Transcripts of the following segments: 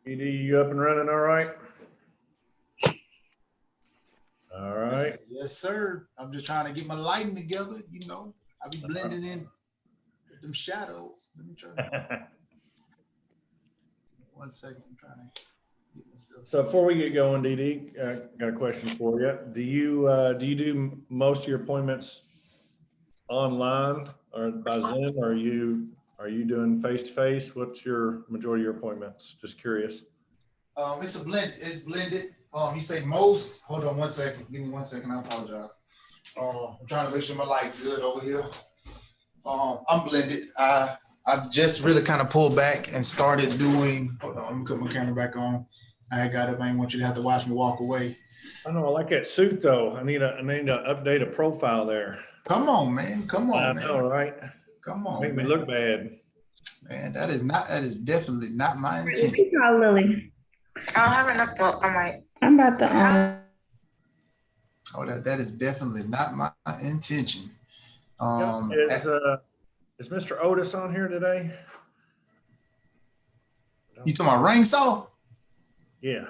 ED, you up and running all right? All right. Yes, sir. I'm just trying to get my lighting together. You know, I be blending in with them shadows. Let me try. 1 second. I'm trying to get myself. So before we get going, DD, got a question for you. Do you do most of your appointments online or by Zoom, or are you doing face to face? What's your majority of your appointments? Just curious. It's a blend. It's blended. You say most. Hold on 1 second. Give me 1 second. I apologize. I'm trying to make sure my light's good over here. I'm blended. I've just really kind of pulled back and started doing. Hold on. Let me put my camera back on. I got it. I didn't want you to have to watch me walk away. I know. I like that suit though. I need to update a profile there. Come on, man. Come on, man. I know, right? Come on, Make me man. look bad. Man, that is definitely not my intention. You call Lily. I don't have enough book. I'm about to Oh, that is definitely not my intention. Is Mr. Otis on here today? You talking about Rain Saw? Yeah.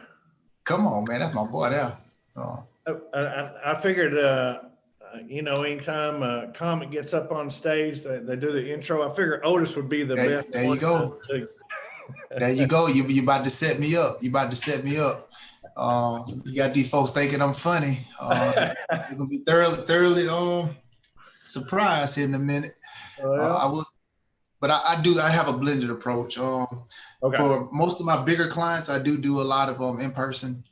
Come on, man. That's my boy there. I figured, anytime a comic gets up on stage, they do the intro. I figured Otis would be the best. There you go. There you go. You about to set me up. You about to set me up. You got these folks thinking I'm funny. They're gonna be thoroughly surprised here in a minute. I will, but I have a blended approach. Okay. For most of my bigger clients, I do a lot of in person.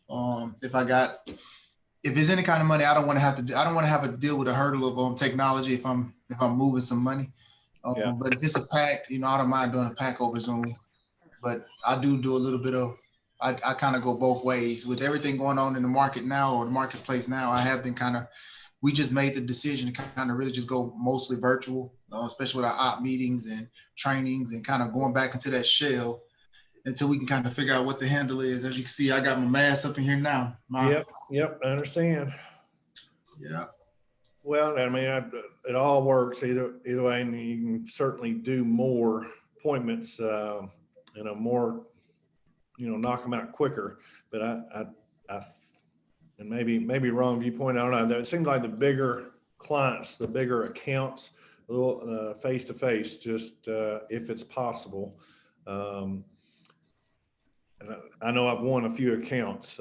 If there's any kind of money, I don't want to have to deal with a hurdle of technology if I'm moving some money. But if it's a pack, I don't mind doing a pack over Zoom. But I do a little bit of, I kind of go both ways with everything going on in the market now or the marketplace now. I have been we just made the decision to kind of really just go mostly virtual, especially with our op meetings and trainings and kind of going back into that shell until we can kind of figure out what the handle is. As you can see, I got my mask up in here now. Yep, I understand. Yeah. Well, I mean, it all works either way, and you can certainly do more appointments, more, knock them out quicker. But I and maybe wrong viewpoint, I don't know. It seems like the bigger clients, the bigger accounts, a little face to face, just if it's possible. I know I've won a few accounts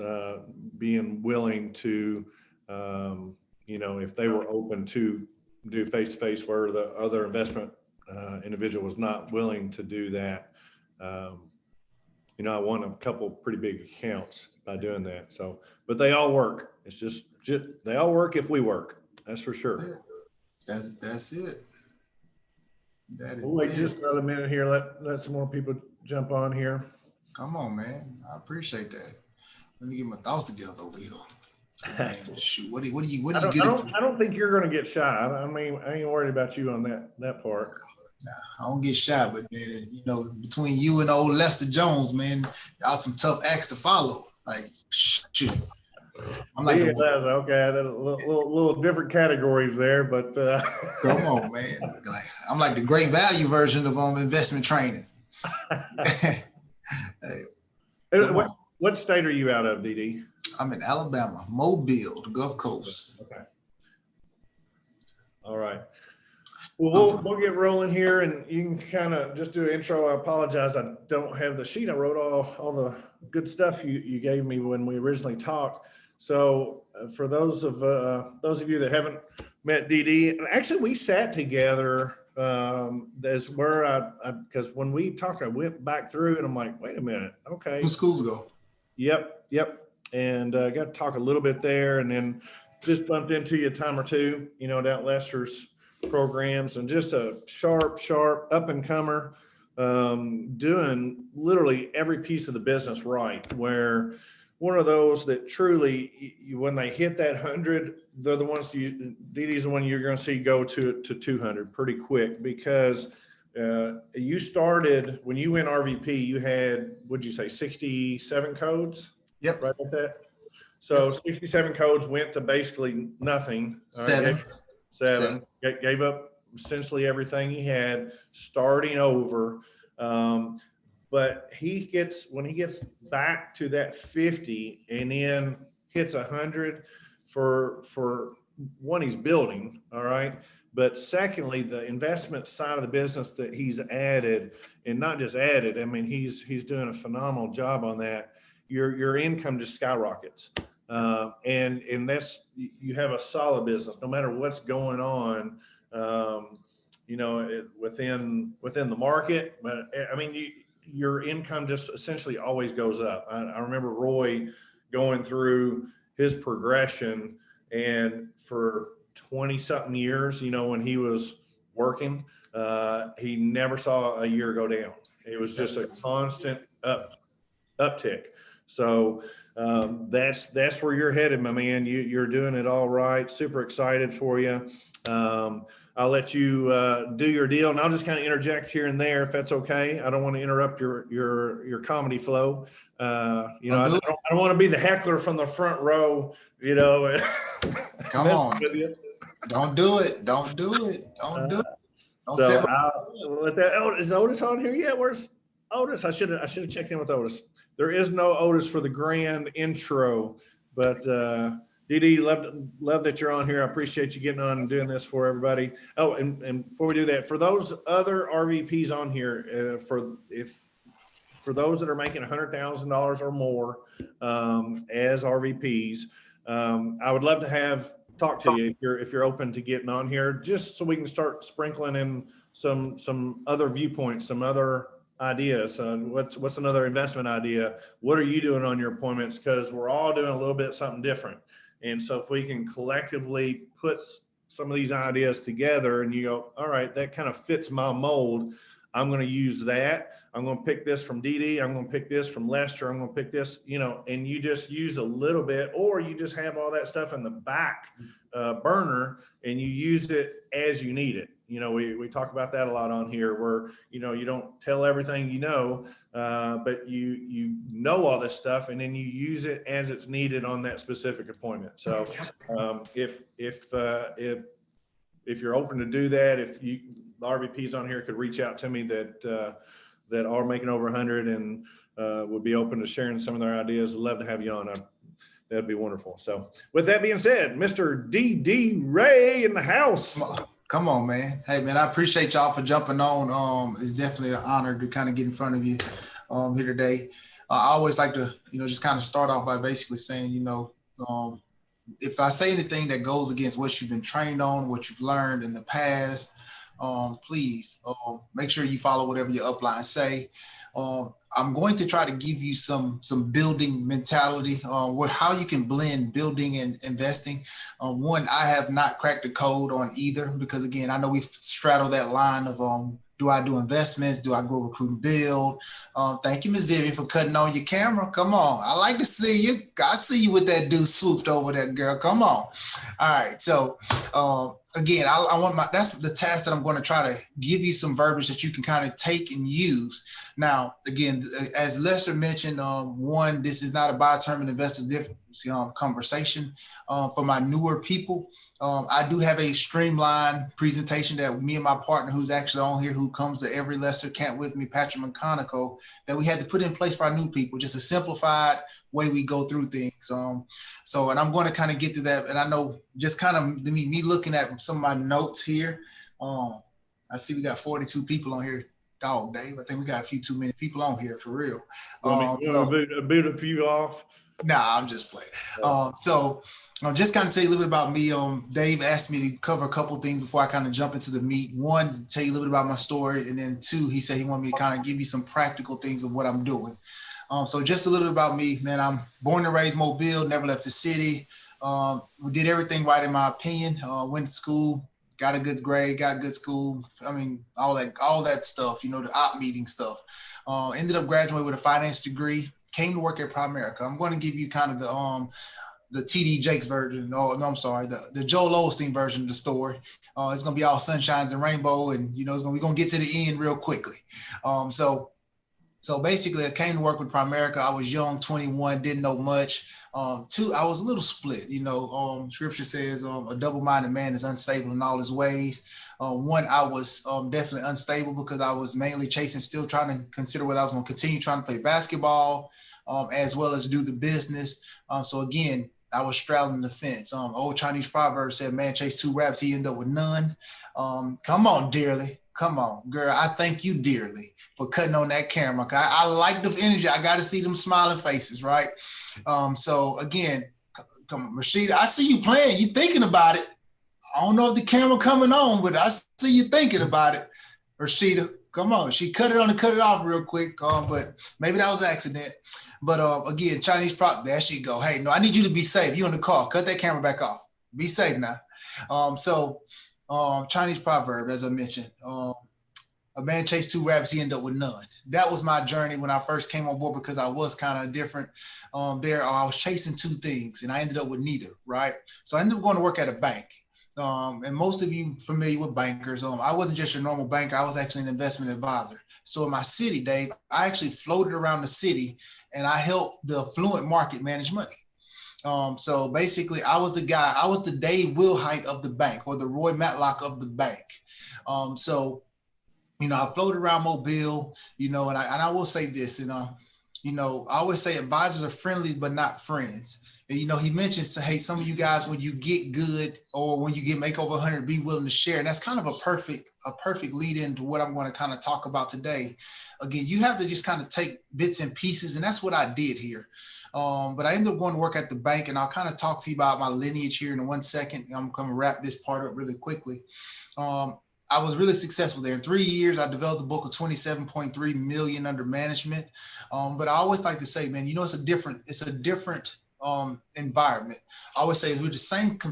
being willing to, if they were open to do face to face, where the other investment individual was not willing to do that. I won a couple pretty big accounts by doing that. So, but they all work. It's just they all work if we work. That's for sure. That's it. That is. We'll wait just another minute here. Let some more people jump on here. Come on, man. I appreciate that. Let me get my thoughts together over here. Man, shoot, what do you get? I don't think you're going to get shy. I mean, I ain't worried about you on that part. Nah, I don't get shy, but man, between you and old Lester Jones, man, y'all some tough acts to follow. Like, shoot. I'm like, okay, a little different categories there, but come on, man. Like, I'm like the great value version of investment training. Hey, what state are you out of, DD? I'm in Alabama, Mobile, the Gulf Coast. Okay. All right. Well, we'll get rolling here, and you can kind of just do an intro. I apologize, I don't have the sheet. I wrote all the good stuff you gave me when we originally talked. So for those of you that haven't met DD, actually we sat together. That's where because when we talked, I went back through and I'm like, wait a minute, okay. 2 schools ago. Yep. And got to talk a little bit there, and then just bumped into you a time or two, down at Lester's programs, and just a sharp up and comer, doing literally every piece of the business right. Where one of those that truly, when they hit that 100, they're the ones DD's the one you're going to see go to 200 pretty quick, because you started when you went RVP, you had, what'd you say, 67 codes? Yep. Right like that. So 67 codes went to basically nothing. Seven. Gave up essentially everything he had, starting over. but when he gets back to that 50 and then hits 100 for one, he's building, all right. But secondly, the investment side of the business that he's added, and not just added, I mean, he's doing a phenomenal job on that. Your income just skyrockets. And that's, you have a solid business, no matter what's going on, within the market. But I mean, your income just essentially always goes up. I remember Roy going through his progression, and for 20 something years, when he was working, he never saw a year go down. It was just a constant uptick. So that's where you're headed, my man. You're doing it all right. Super excited for you. I'll let you do your deal, and I'll just kind of interject here and there if that's okay. I don't want to interrupt your comedy flow. I don't want to be the heckler from the front row. Come on, don't do it. Don't do it. Don't do it. Don't with that, is Otis on here yet? Where's Otis? I should have checked in with Otis. There is no Otis for the grand intro, but DD, love that you're on here. I appreciate you getting on and doing this for everybody. Oh, and before we do that, for those other RVPs on here, for those that are making $100,000 or more as RVPs, I would love to talk to you if you're open to getting on here, just so we can start sprinkling in some other viewpoints, some other ideas. What's another investment idea? What are you doing on your appointments? Because we're all doing a little bit something different. And so if we can collectively put some of these ideas together and you go, all right, that kind of fits my mold, I'm going to use that. I'm going to pick this from DD. I'm going to pick this from Lester. I'm going to pick this, and you just use a little bit, or you just have all that stuff in the back burner and you use it as you need it. We talk about that a lot on here, where, you don't tell everything, but you know all this stuff, and then you use it as it's needed on that specific appointment. So if you're open to do that, the RVPs on here could reach out to me that are making over 100 and would be open to sharing some of their ideas. I'd love to have you on. That'd be wonderful. So with that being said, Mr. DD Ray in the house. Come on, man. Hey, man, I appreciate y'all for jumping on. It's definitely an honor to kind of get in front of you here today. I always like to, just kind of start off by basically saying, if I say anything that goes against what you've been trained on, what you've learned in the past, please make sure you follow whatever your upline say. I'm going to try to give you some building mentality, how you can blend building and investing. One, I have not cracked the code on either, because again, I know we've straddled that line of do I do investments? Do I go recruit and build? Thank you, Ms. Vivian, for cutting on your camera. Come on. I like to see you. I see you with that dude swooped over that girl. Come on. All right. So again, that's the task that I'm going to try to give you some verbiage that you can kind of take and use. Now, again, as Lester mentioned, one, this is not a buy term and investors difference conversation. For my newer people, I do have a streamlined presentation that me and my partner, who's actually on here, who comes to every Lester camp with me, Patrick McConico, that we had to put in place for our new people, just a simplified way we go through things. And I'm going to kind of get to that. And I know just kind of me looking at some of my notes here, I see we got 42 people on here. Dog, Dave, I think we got a few too many people on here for real. Boot a few off? Nah, I'm just playing. So I'll just kind of tell you a little bit about me. Dave asked me to cover a couple of things before I kind of jump into the meat. One, to tell you a little bit about my story. And then two, he said he wanted me to kind of give you some practical things of what I'm doing. So just a little bit about me, man. I'm born and raised Mobile, never left the city. We did everything right in my opinion. Went to school, got a good grade, got good school. I mean, all that stuff, the op meeting stuff. Ended up graduating with a finance degree, came to work at Primerica. I'm going to give you kind of the TD Jakes version. No, I'm sorry. The Joel Osteen version of the story. It's going to be all sunshines and rainbow. And, we're going to get to the end real quickly. So So basically, I came to work with Primerica. I was young, 21, didn't know much. Two, I was a little split. Scripture says a double-minded man is unstable in all his ways. One, I was definitely unstable because I was mainly chasing, still trying to consider whether I was going to continue trying to play basketball as well as do the business. So again, I was straddling the fence. Old Chinese proverb said, man chased two rabbits, he ended up with none. Come on, dearly. Come on, girl. I thank you dearly for cutting on that camera. I like the energy. I got to see them smiling faces, right? So again, come on, Rashida, I see you playing. You thinking about it. I don't know if the camera coming on, but I see you thinking about it. Rashida, come on. She cut it on and cut it off real quick, but maybe that was an accident. But again, Chinese prop, there she go. Hey, no, I need you to be safe. You in the car. Cut that camera back off. Be safe now. Chinese proverb, as I mentioned, a man chased two rabbits, he ended up with none. That was my journey when I first came on board because I was kind of different there. I was chasing two things and I ended up with neither, right? So I ended up going to work at a bank. And most of you familiar with bankers. I wasn't just your normal banker. I was actually an investment advisor. So in my city, Dave, I actually floated around the city and I helped the affluent market manage money. So basically, I was the guy, I was the Dave Wilhite of the bank or the Roy Matlock of the bank. I floated around Mobile, and I will say this, I always say advisors are friendly, but not friends. And, he mentioned, hey, some of you guys, when you get good or when you make over 100, be willing to share. And that's kind of a perfect lead into what I'm going to kind of talk about today. Again, you have to just kind of take bits and pieces. And that's what I did here. But I ended up going to work at the bank, and I'll kind of talk to you about my lineage here in 1 second. I'm going to wrap this part up really quickly. I was really successful there. In 3 years, I developed a book of 27.3 million under management. But I always like to say, man, it's a different environment. I always say we're the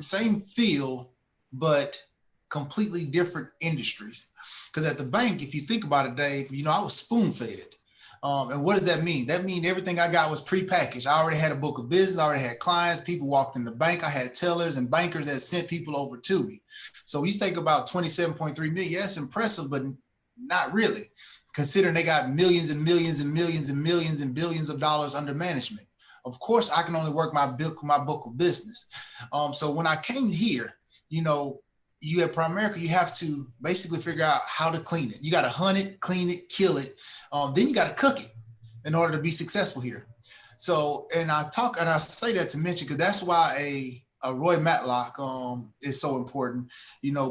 same field, but completely different industries. Because at the bank, if you think about it, Dave, I was spoon-fed. And what does that mean? That means everything I got was prepackaged. I already had a book of business. I already had clients. People walked in the bank. I had tellers and bankers that sent people over to me. So you think about 27.3 million. Yes, impressive, but not really, considering they got millions and millions and millions and millions and billions of dollars under management. Of course, I can only work my book of business. So when I came here, you at Primerica, you have to basically figure out how to clean it. You got to hunt it, clean it, kill it. Then you got to cook it in order to be successful here. So, and I say that to mention, because that's why a Roy Matlock is so important.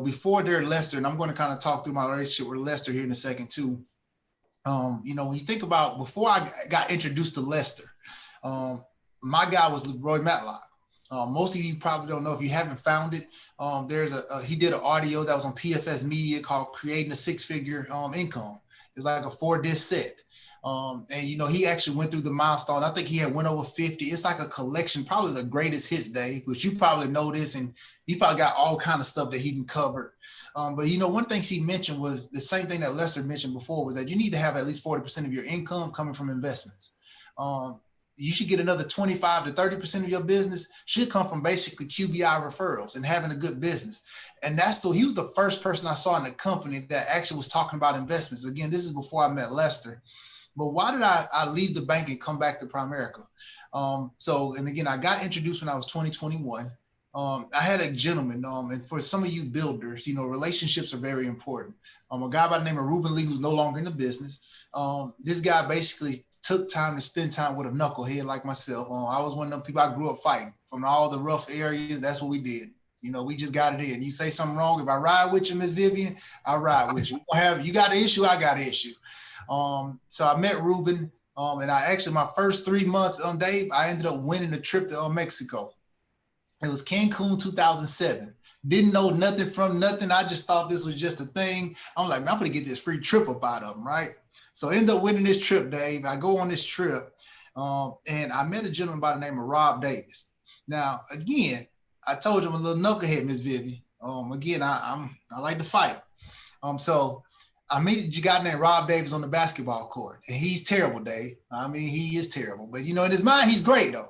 Before they're Lester, and I'm going to kind of talk through my relationship with Lester here in a second too. When you think about before I got introduced to Lester, my guy was Roy Matlock. Most of you probably don't know if you haven't found it. He did an audio that was on PFS Media called Creating a Six-Figure Income. It's like a 4-disc set. He actually went through the milestone. I think he had went over 50. It's like a collection, probably the greatest hits, Dave, which you probably know this, and he probably got all kind of stuff that he can cover. But one thing he mentioned was the same thing that Lester mentioned before, was that you need to have at least 40% of your income coming from investments. You should get another 25 to 30% of your business should come from basically QBI referrals and having a good business. And he was the first person I saw in the company that actually was talking about investments. Again, this is before I met Lester. But why did I leave the bank and come back to Primerica? And again, I got introduced when I was 2021. I had a gentleman, and for some of you builders, relationships are very important. A guy by the name of Ruben Lee, who's no longer in the business. This guy basically took time to spend time with a knucklehead like myself. I was one of them people, I grew up fighting from all the rough areas. That's what we did. We just got it in. You say something wrong, if I ride with you, Miss Vivian, I ride with you. You got an issue, I got an issue. So I met Ruben, and my first 3 months, Dave, I ended up winning a trip to Mexico. It was Cancun 2007. Didn't know nothing from nothing. I just thought this was just a thing. I'm like, man, I'm gonna get this free trip up out of them, right? So I end up winning this trip, Dave. I go on this trip, and I met a gentleman by the name of Rob Davis. Now, again, I told you I'm a little knucklehead, Miss Vivian. Again, I like to fight. So I meet a guy named Rob Davis on the basketball court, and he's terrible, Dave. I mean, he is terrible. But, in his mind, he's great, though.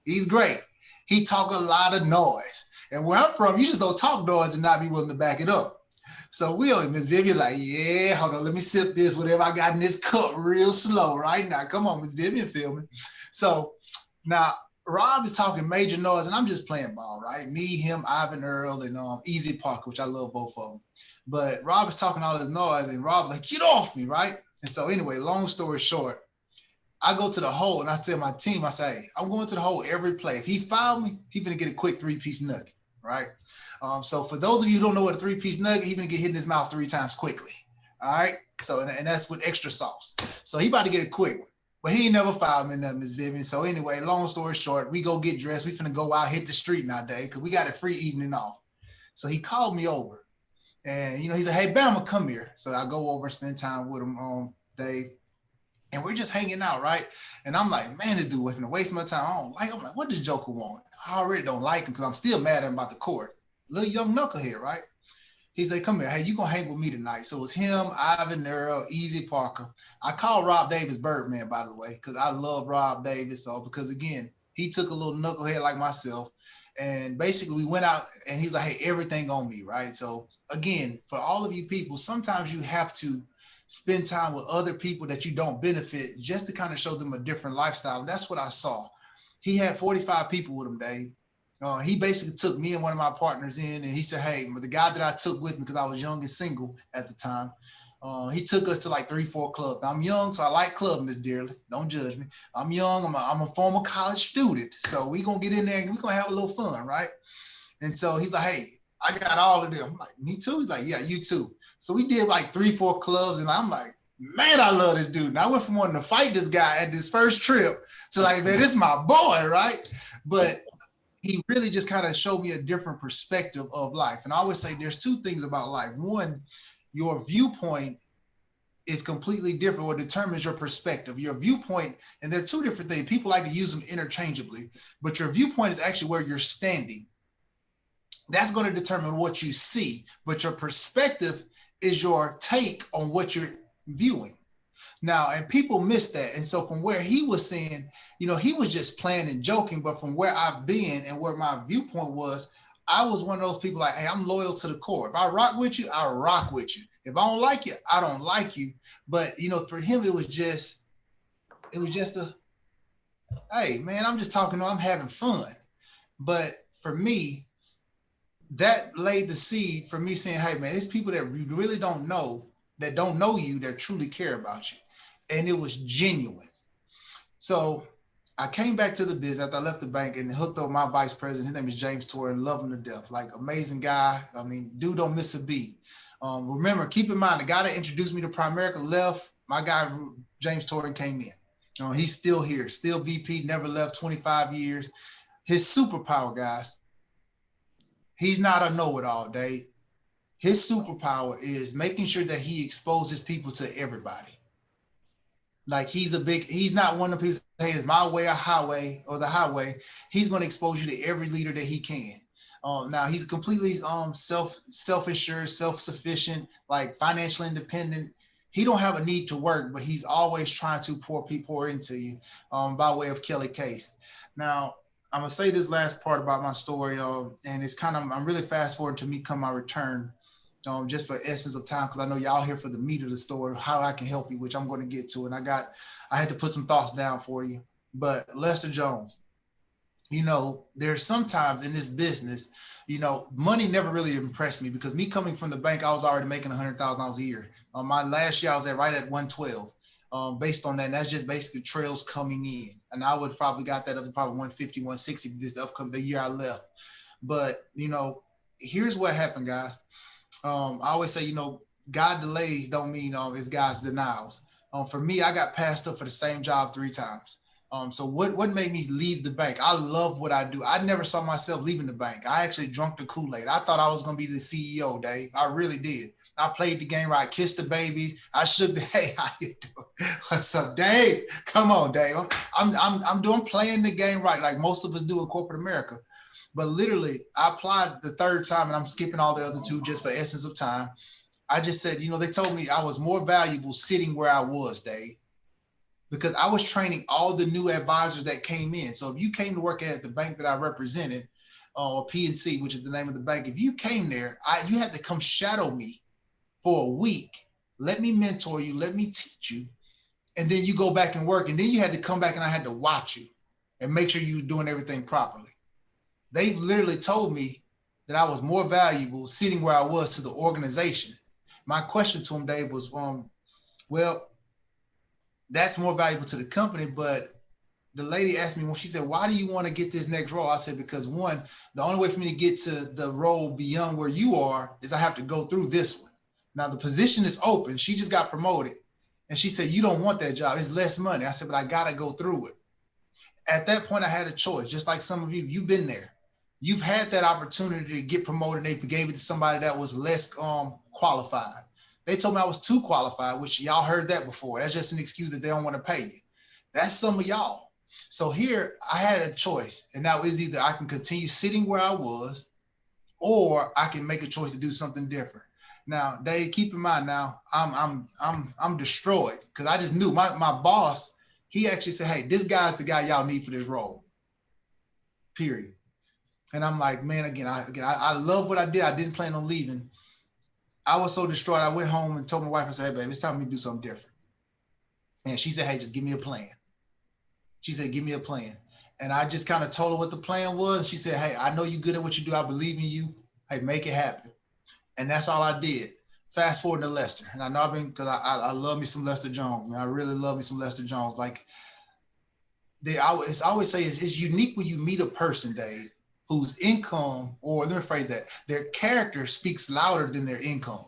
He's great. He talk a lot of noise. And where I'm from, you just don't talk noise and not be willing to back it up. So Miss Vivian like, yeah, hold on, let me sip this, whatever I got in this cup real slow right now. Come on, Miss Vivian, feel me. So now Rob is talking major noise and I'm just playing ball, right? Me, him, Ivan Earl, and Easy Parker, which I love both of them. But Rob is talking all this noise and Rob's like, get off me, right? And so anyway, long story short, I go to the hole and I tell my team, I say, hey, I'm going to the hole every play. If he fouled me, he's going to get a quick 3-piece nugget, right? So for those of you who don't know what a 3-piece nugget, he's going to get hit in his mouth 3 times quickly, all right? So, and that's with extra sauce. So he about to get a quick one. But he ain't never fouled me nothing, Miss Vivian. So anyway, long story short, we go get dressed. We finna go out, hit the street nowadays because we got a free evening off. So he called me over. And, he said, hey, Bama, come here. So I go over and spend time with him, Dave. And we're just hanging out, right? And I'm like, man, this dude wasn't waste my time. I don't like him. I'm like, what does Joker want? I already don't like him because I'm still mad at him about the court. Little young knucklehead, right? He said, come here. Hey, you going to hang with me tonight. So it was him, Ivan Earl, Easy Parker. I call Rob Davis Birdman, by the way, because I love Rob Davis. So because, again, he took a little knucklehead like myself. And basically we went out and he's like, hey, everything on me, right? So, again, for all of you people, sometimes you have to spend time with other people that you don't benefit just to kind of show them a different lifestyle. And that's what I saw. He had 45 people with him, Dave. He basically took me and one of my partners in and he said, hey, the guy that I took with me because I was young and single at the time, he took us to like 3-4 clubs. I'm young, so I like clubbing, Miss Dearly. Don't judge me. I'm young. I'm a former college student. So we're going to get in there and we're going to have a little fun, right? And so he's like, hey, I got all of them. I'm like, me too? He's like, yeah, you too. So we did like 3-4 clubs, and I'm like, man, I love this dude. And I went from wanting to fight this guy at this first trip to like, man, this is my boy, right? But he really just kind of showed me a different perspective of life. And I always say there's 2 things about life. One, your viewpoint is completely different or determines your perspective. Your viewpoint, and there are 2 different things. People like to use them interchangeably, but your viewpoint is actually where you're standing. That's going to determine what you see, but your perspective is your take on what you're viewing. Now, and people miss that. And so from where he was saying, he was just playing and joking, but from where I've been and where my viewpoint was, I was one of those people like, hey, I'm loyal to the core. If I rock with you, I rock with you. If I don't like you, I don't like you. But, for him, it was just hey, man, I'm just talking, I'm having fun. But for me, that laid the seed for me saying, hey, man, it's people that we really don't know, that don't know you, that truly care about you. And it was genuine. So I came back to the business after I left the bank and hooked up my vice president. His name is James Torrey, and love him to death. Like, amazing guy. I mean, dude don't miss a beat. Remember, keep in mind, the guy that introduced me to Primerica left. My guy, James Torrey, came in. He's still here, still VP, never left, 25 years. His superpower, guys, he's not a know-it-all, Dave. His superpower is making sure that he exposes people to everybody. Like, he's not one of his, hey, it's my way or highway or the highway. He's going to expose you to every leader that he can. Now he's completely self-insured, self-sufficient, like financially independent. He don't have a need to work, but he's always trying to pour into you by way of Kelly Case. Now, I'm going to say this last part about my story, and it's kind of, I'm really fast forward to me come my return, just for essence of time, because I know y'all here for the meat of the story, how I can help you, which I'm going to get to. And I had to put some thoughts down for you. But Lester Jones, there's sometimes in this business, money never really impressed me, because me coming from the bank, I was already making $100,000 a year. My last year, I was right at 112. Based on that, and that's just basically trails coming in. And I would probably got that up to probably 150, 160 the year I left. But, here's what happened, guys. I always say, God delays don't mean it's God's denials. For me, I got passed up for the same job 3 times. So what made me leave the bank? I love what I do. I never saw myself leaving the bank. I actually drunk the Kool-Aid. I thought I was going to be the CEO, Dave. I really did. I played the game right. Kissed the babies. I shook the, hey, how you doing? What's up, Dave? Come on, Dave. I'm playing the game right, like most of us do in corporate America. But literally, I applied the 3rd time, and I'm skipping all the other 2 just for essence of time. I just said, they told me I was more valuable sitting where I was, Dave, because I was training all the new advisors that came in. So if you came to work at the bank that I represented, or PNC, which is the name of the bank, if you came there, you had to come shadow me for a week. Let me mentor you. Let me teach you. And then you go back and work. And then you had to come back and I had to watch you and make sure you were doing everything properly. They literally told me that I was more valuable sitting where I was to the organization. My question to him, Dave, was, well, that's more valuable to the company, but the lady asked me when she said, why do you want to get this next role? I said, because one, the only way for me to get to the role beyond where you are is I have to go through this one. Now the position is open. She just got promoted. And she said, you don't want that job. It's less money. I said, but I got to go through it. At that point, I had a choice. Just like some of you, you've been there. You've had that opportunity to get promoted. And they gave it to somebody that was less qualified. They told me I was too qualified, which y'all heard that before. That's just an excuse that they don't want to pay you. That's some of y'all. So here I had a choice, and now is either I can continue sitting where I was, or I can make a choice to do something different. Now, Dave, keep in mind now, I'm destroyed because I just knew my boss. He actually said, "Hey, this guy's the guy y'all need for this role." Period. And I'm like, man, I love what I did. I didn't plan on leaving. I was so destroyed. I went home and told my wife, I said, "Hey, babe, it's time for me to do something different." And she said, "Hey, just give me a plan." She said, "Give me a plan." And I just kind of told her what the plan was. She said, "Hey, I know you're good at what you do. I believe in you. Hey, make it happen." And that's all I did. Fast forward to Lester. And I know because I love me some Lester Jones, man. I really love me some Lester Jones. Like, I always say it's unique when you meet a person, Dave, whose income, or let me phrase that, their character speaks louder than their income.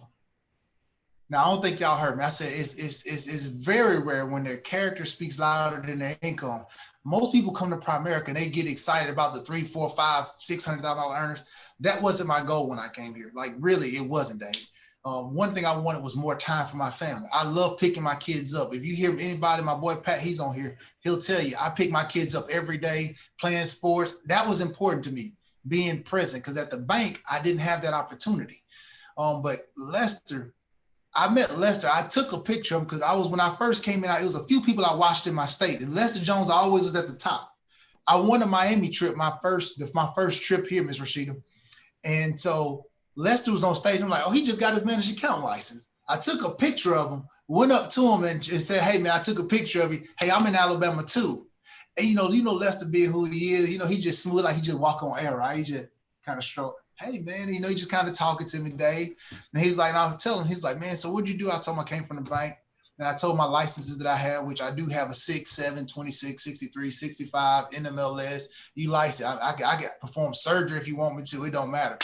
Now, I don't think y'all heard me. I said it's very rare when their character speaks louder than their income. Most people come to Primerica and they get excited about the $300,000, $400,000, $500,000, $600,000 earners. That wasn't my goal when I came here. Like, really, it wasn't, Dave. One thing I wanted was more time for my family. I love picking my kids up. If you hear anybody, my boy Pat, he's on here, he'll tell you, I pick my kids up every day, playing sports. That was important to me, being present, because at the bank, I didn't have that opportunity. But Lester, I met Lester. I took a picture of him because when I first came in, it was a few people I watched in my state, and Lester Jones always was at the top. I won a Miami trip, my first trip here, Miss Rashida. And so Lester was on stage. I'm like, oh, he just got his managed account license. I took a picture of him, went up to him and said, hey, man, I took a picture of you. Hey, I'm in Alabama too. And, you know Lester being who he is, he just smooth, like he just walk on air, right? He just kind of stroke. Hey, man, he just kind of talking to me, Dave. And he's like, and I was telling him, he's like, man, so what'd you do? I told him I came from the bank. And I told my licenses that I had, which I do have a 6, 7, 26, 63, 65, NMLS. You license, I can perform surgery if you want me to. It don't matter.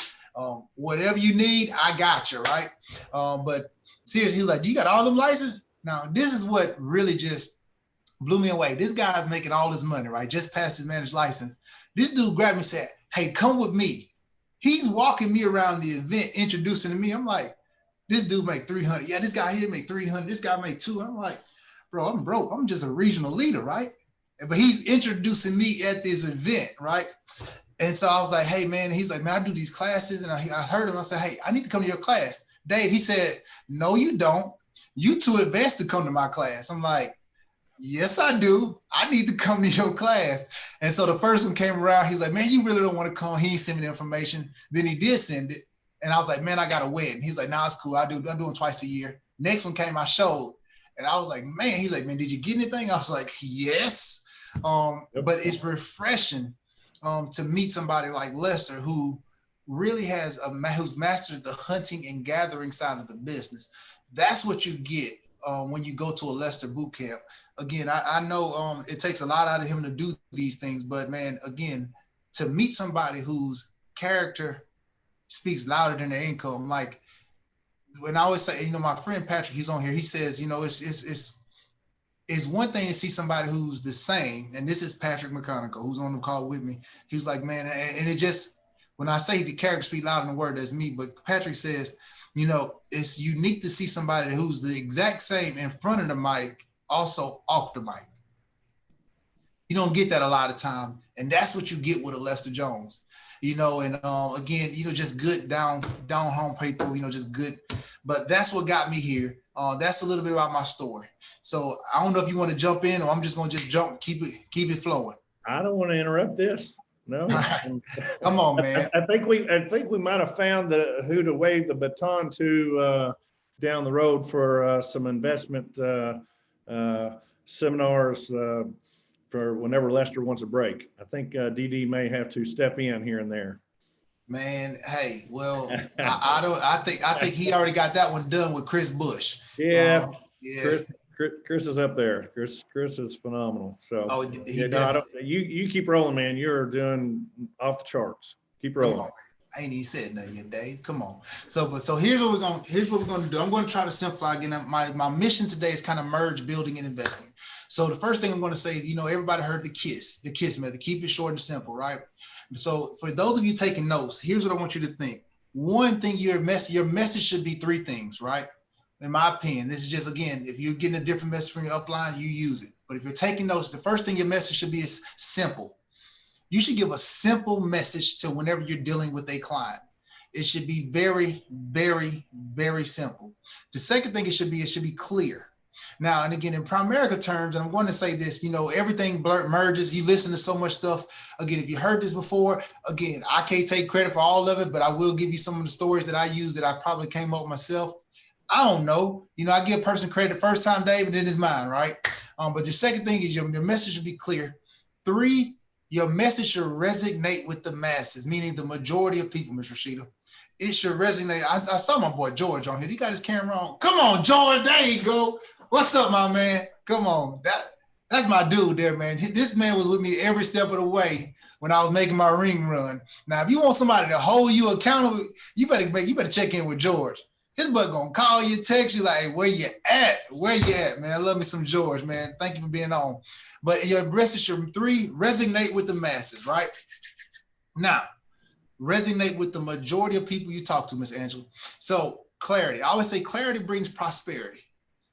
Whatever you need, I got you, right? But seriously, he was like, do you got all them licenses? Now, this is what really just blew me away. This guy's making all this money, right? Just passed his managed license. This dude grabbed me and said, hey, come with me. He's walking me around the event, introducing to me. I'm like, this dude make 300. Yeah, this guy here make 300. This guy make 200. I'm like, bro, I'm broke. I'm just a regional leader, right? But he's introducing me at this event, right? And so I was like, hey, man, he's like, man, I do these classes. And I heard him. I said, hey, I need to come to your class. Dave, he said, no, you don't. You too advanced to come to my class. I'm like, yes, I do. I need to come to your class. And so the first one came around. He's like, man, you really don't want to come. He ain't send me the information. Then he did send it. And I was like, man, I got a wedding. He's like, nah, it's cool. I'm doing twice a year. Next one came, I showed. And I was like, man, he's like, man, did you get anything? I was like, yes. But it's refreshing to meet somebody like Lester, who really who's mastered the hunting and gathering side of the business. That's what you get when you go to a Lester boot camp. Again, I know it takes a lot out of him to do these things, but man, again, to meet somebody whose character speaks louder than their income. Like when I always say, my friend Patrick, he's on here. He says, it's one thing to see somebody who's the same. And this is Patrick McConicle, who's on the call with me. He was like, man, and it just, when I say the character speak louder than the word, that's me. But Patrick says, it's unique to see somebody who's the exact same in front of the mic, also off the mic. You don't get that a lot of time. And that's what you get with a Lester Jones. And again, just good down home people, just good. But that's what got me here. That's a little bit about my story. So I don't know if you want to jump in, or I'm just going to just jump, keep it flowing. I don't want to interrupt this. No. Come on, man. I think we might have found who to wave the baton to down the road for some investment seminars for whenever Lester wants a break. I think DD may have to step in here and there. Man, hey, well, I think he already got that one done with Chris Bush. Yeah, Yeah. Chris is up there. Chris is phenomenal. So Oh, yeah, no, I don't, you keep rolling, man. You're doing off the charts. Keep rolling. Come on. I ain't even said nothing yet, Dave. Come on. So here's what we're gonna do. I'm gonna try to simplify again. My mission today is kind of merge building and investing. So the first thing I'm gonna say is, everybody heard the KISS method. Keep it short and simple, right? So for those of you taking notes, here's what I want you to think. One thing, your message should be three things, right? In my opinion, this is just, again, if you're getting a different message from your upline, you use it. But if you're taking notes, the first thing your message should be is simple. You should give a simple message to whenever you're dealing with a client. It should be very, very, very simple. The second thing it should be clear. Now, and again, in Primerica terms, and I'm going to say this, everything merges. You listen to so much stuff. Again, if you heard this before, again, I can't take credit for all of it, but I will give you some of the stories that I use that I probably came up with myself. I don't know. I give a person credit the first time, Dave, and then it's mine, right? But the second thing is your message should be clear. 3, your message should resonate with the masses, meaning the majority of people, Ms. Rashida. It should resonate. I saw my boy George on here. He got his camera on. Come on, George. There you go. What's up, my man? Come on. That's my dude there, man. This man was with me every step of the way when I was making my ring run. Now, if you want somebody to hold you accountable, you better check in with George. His butt gonna call you, text you like, hey, where you at? Where you at, man? I love me some George, man. Thank you for being on. But your message should 3, resonate with the masses, right? Now, resonate with the majority of people you talk to, Miss Angela. So clarity. I always say clarity brings prosperity.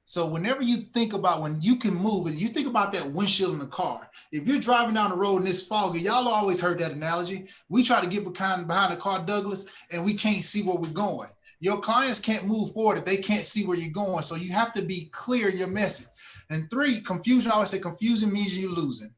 So whenever you think about when you can move, and you think about that windshield in the car. If you're driving down the road and it's foggy, y'all always heard that analogy. We try to get behind the car, Douglas, and we can't see where we're going. Your clients can't move forward if they can't see where you're going. So you have to be clear in your message. And 3, confusion. I always say confusion means you're losing.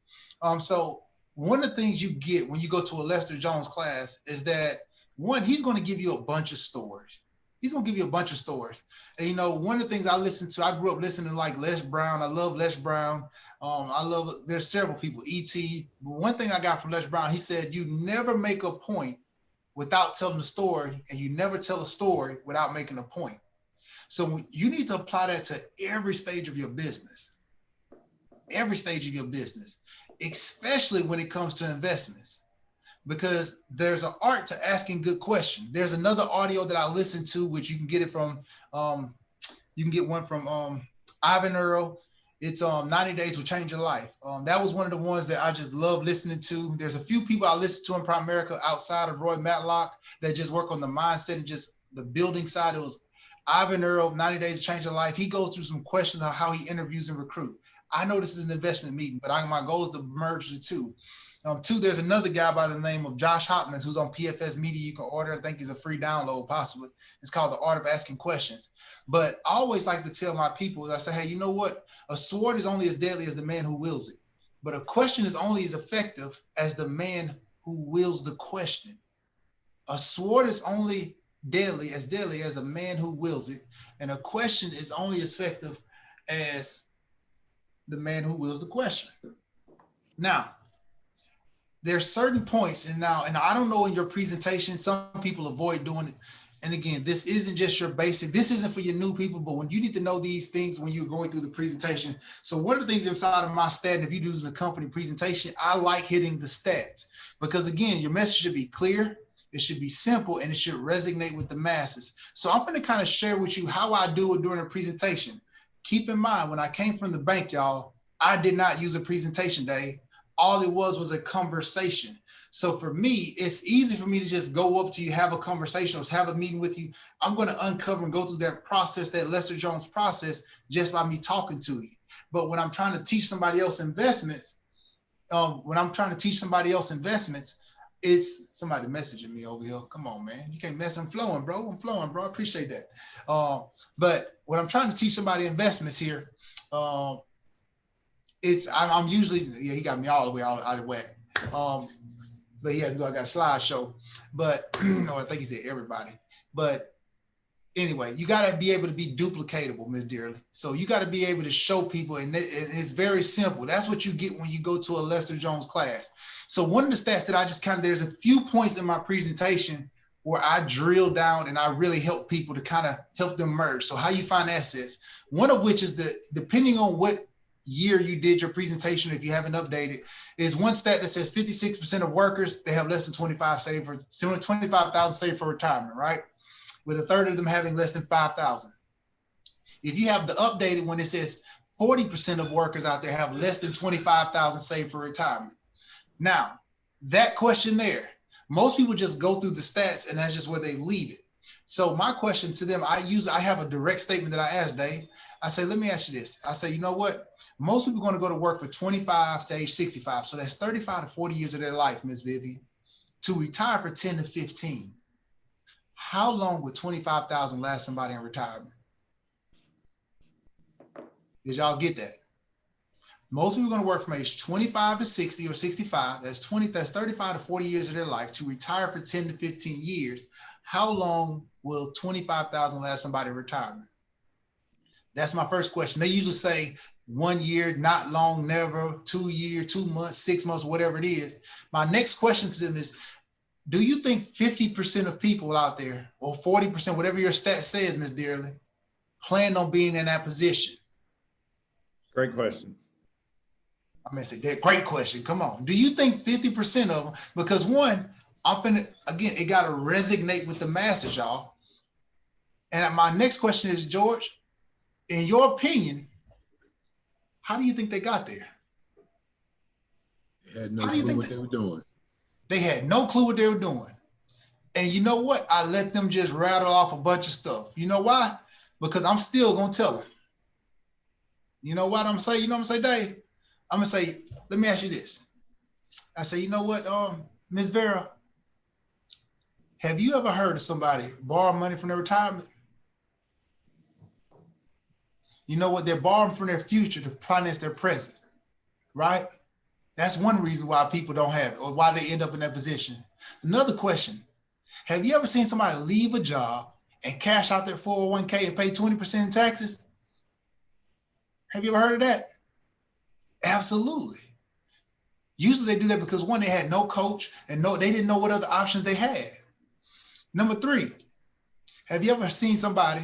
So one of the things you get when you go to a Lester Jones class is that, one, he's going to give you a bunch of stories. He's going to give you a bunch of stories. And, one of the things I grew up listening to like Les Brown. I love Les Brown. There's several people, E.T. But one thing I got from Les Brown, he said, you never make a point without telling a story, and you never tell a story without making a point. So you need to apply that to every stage of your business. Every stage of your business, especially when it comes to investments. Because there's an art to asking good questions. There's another audio that I listened to, which you can get it from, you can get one from Ivan Earl. It's 90 Days Will Change Your Life. That was one of the ones that I just love listening to. There's a few people I listen to in Primerica outside of Roy Matlock that just work on the mindset and just the building side. It was Ivan Earl, 90 Days to Change Your Life. He goes through some questions on how he interviews and recruit. I know this is an investment meeting, but my goal is to merge the two. 2, there's another guy by the name of Josh Hopkins who's on PFS Media. You can order. I think it's a free download, possibly. It's called The Art of Asking Questions. But I always like to tell my people, I say, hey, you know what? A sword is only as deadly as the man who wields it. But a question is only as effective as the man who wields the question. A sword is only deadly as a man who wields it. And a question is only as effective as the man who wields the question. Now, there's certain points, and I don't know in your presentation, some people avoid doing it. And again, this isn't just your basic, this isn't for your new people, but when you need to know these things when you're going through the presentation. So one of the things inside of my stat, and if you're using a company presentation, I like hitting the stats because again, your message should be clear, it should be simple, and it should resonate with the masses. So I'm going to kind of share with you how I do it during a presentation. Keep in mind, when I came from the bank, y'all, I did not use a presentation day. All it was a conversation. So for me, it's easy for me to just go up to you, have a conversation, or have a meeting with you. I'm going to uncover and go through that process, that Lester Jones process, just by me talking to you. But when I'm trying to teach somebody else investments, it's somebody messaging me over here. Come on, man. You can't mess. I'm flowing, bro. I appreciate that. But when I'm trying to teach somebody investments here, I'm usually, he got me all the way out of whack. But I got a slideshow. But I think he said everybody. But anyway, you got to be able to be duplicatable, Ms. Dearly. So you got to be able to show people, and it's very simple. That's what you get when you go to a Lester Jones class. So one of the stats that I just there's a few points in my presentation where I drill down and I really help people to kind of help them merge. So how you find assets, one of which is depending on what year you did your presentation, if you haven't updated, is one stat that says 56% of workers, they have less than 25,000 saved for retirement, right? With a third of them having less than 5,000. If you have the updated one, it says 40% of workers out there have less than 25,000 saved for retirement. Now, that question there, most people just go through the stats and that's just where they leave it. So my question to them, I have a direct statement that I asked Dave. I say, let me ask you this. I say, you know what? Most people are going to go to work for 25 to age 65. So that's 35 to 40 years of their life, Ms. Vivian, to retire for 10 to 15. How long would 25,000 last somebody in retirement? Did y'all get that? Most people are going to work from age 25 to 60 or 65. That's 35 to 40 years of their life to retire for 10 to 15 years. How long will 25,000 last somebody in retirement? That's my first question. They usually say 1 year, not long, never, 2 years, 2 months, 6 months, whatever it is. My next question to them is, do you think 50% of people out there, or 40%, whatever your stat says, Ms. Dearly, plan on being in that position? Great question. I'm gonna say that. Great question. Come on. Do you think 50% of them? Because one, again, it got to resonate with the masses, y'all. And my next question is, George, in your opinion, how do you think they got there? They had no clue what they were doing. They had no clue what they were doing. And you know what? I let them just rattle off a bunch of stuff. You know why? Because I'm still going to tell them. You know what I'm going to say? You know what I'm going to say, Dave? I'm going to say, let me ask you this. I say, you know what, Ms. Vera, have you ever heard of somebody borrow money from their retirement? You know what? They're borrowing from their future to finance their present, right? That's one reason why people don't have it or why they end up in that position. Another question, have you ever seen somebody leave a job and cash out their 401k and pay 20% in taxes? Have you ever heard of that? Absolutely. Usually they do that because one, they had no coach and they didn't know what other options they had. Number three, have you ever seen somebody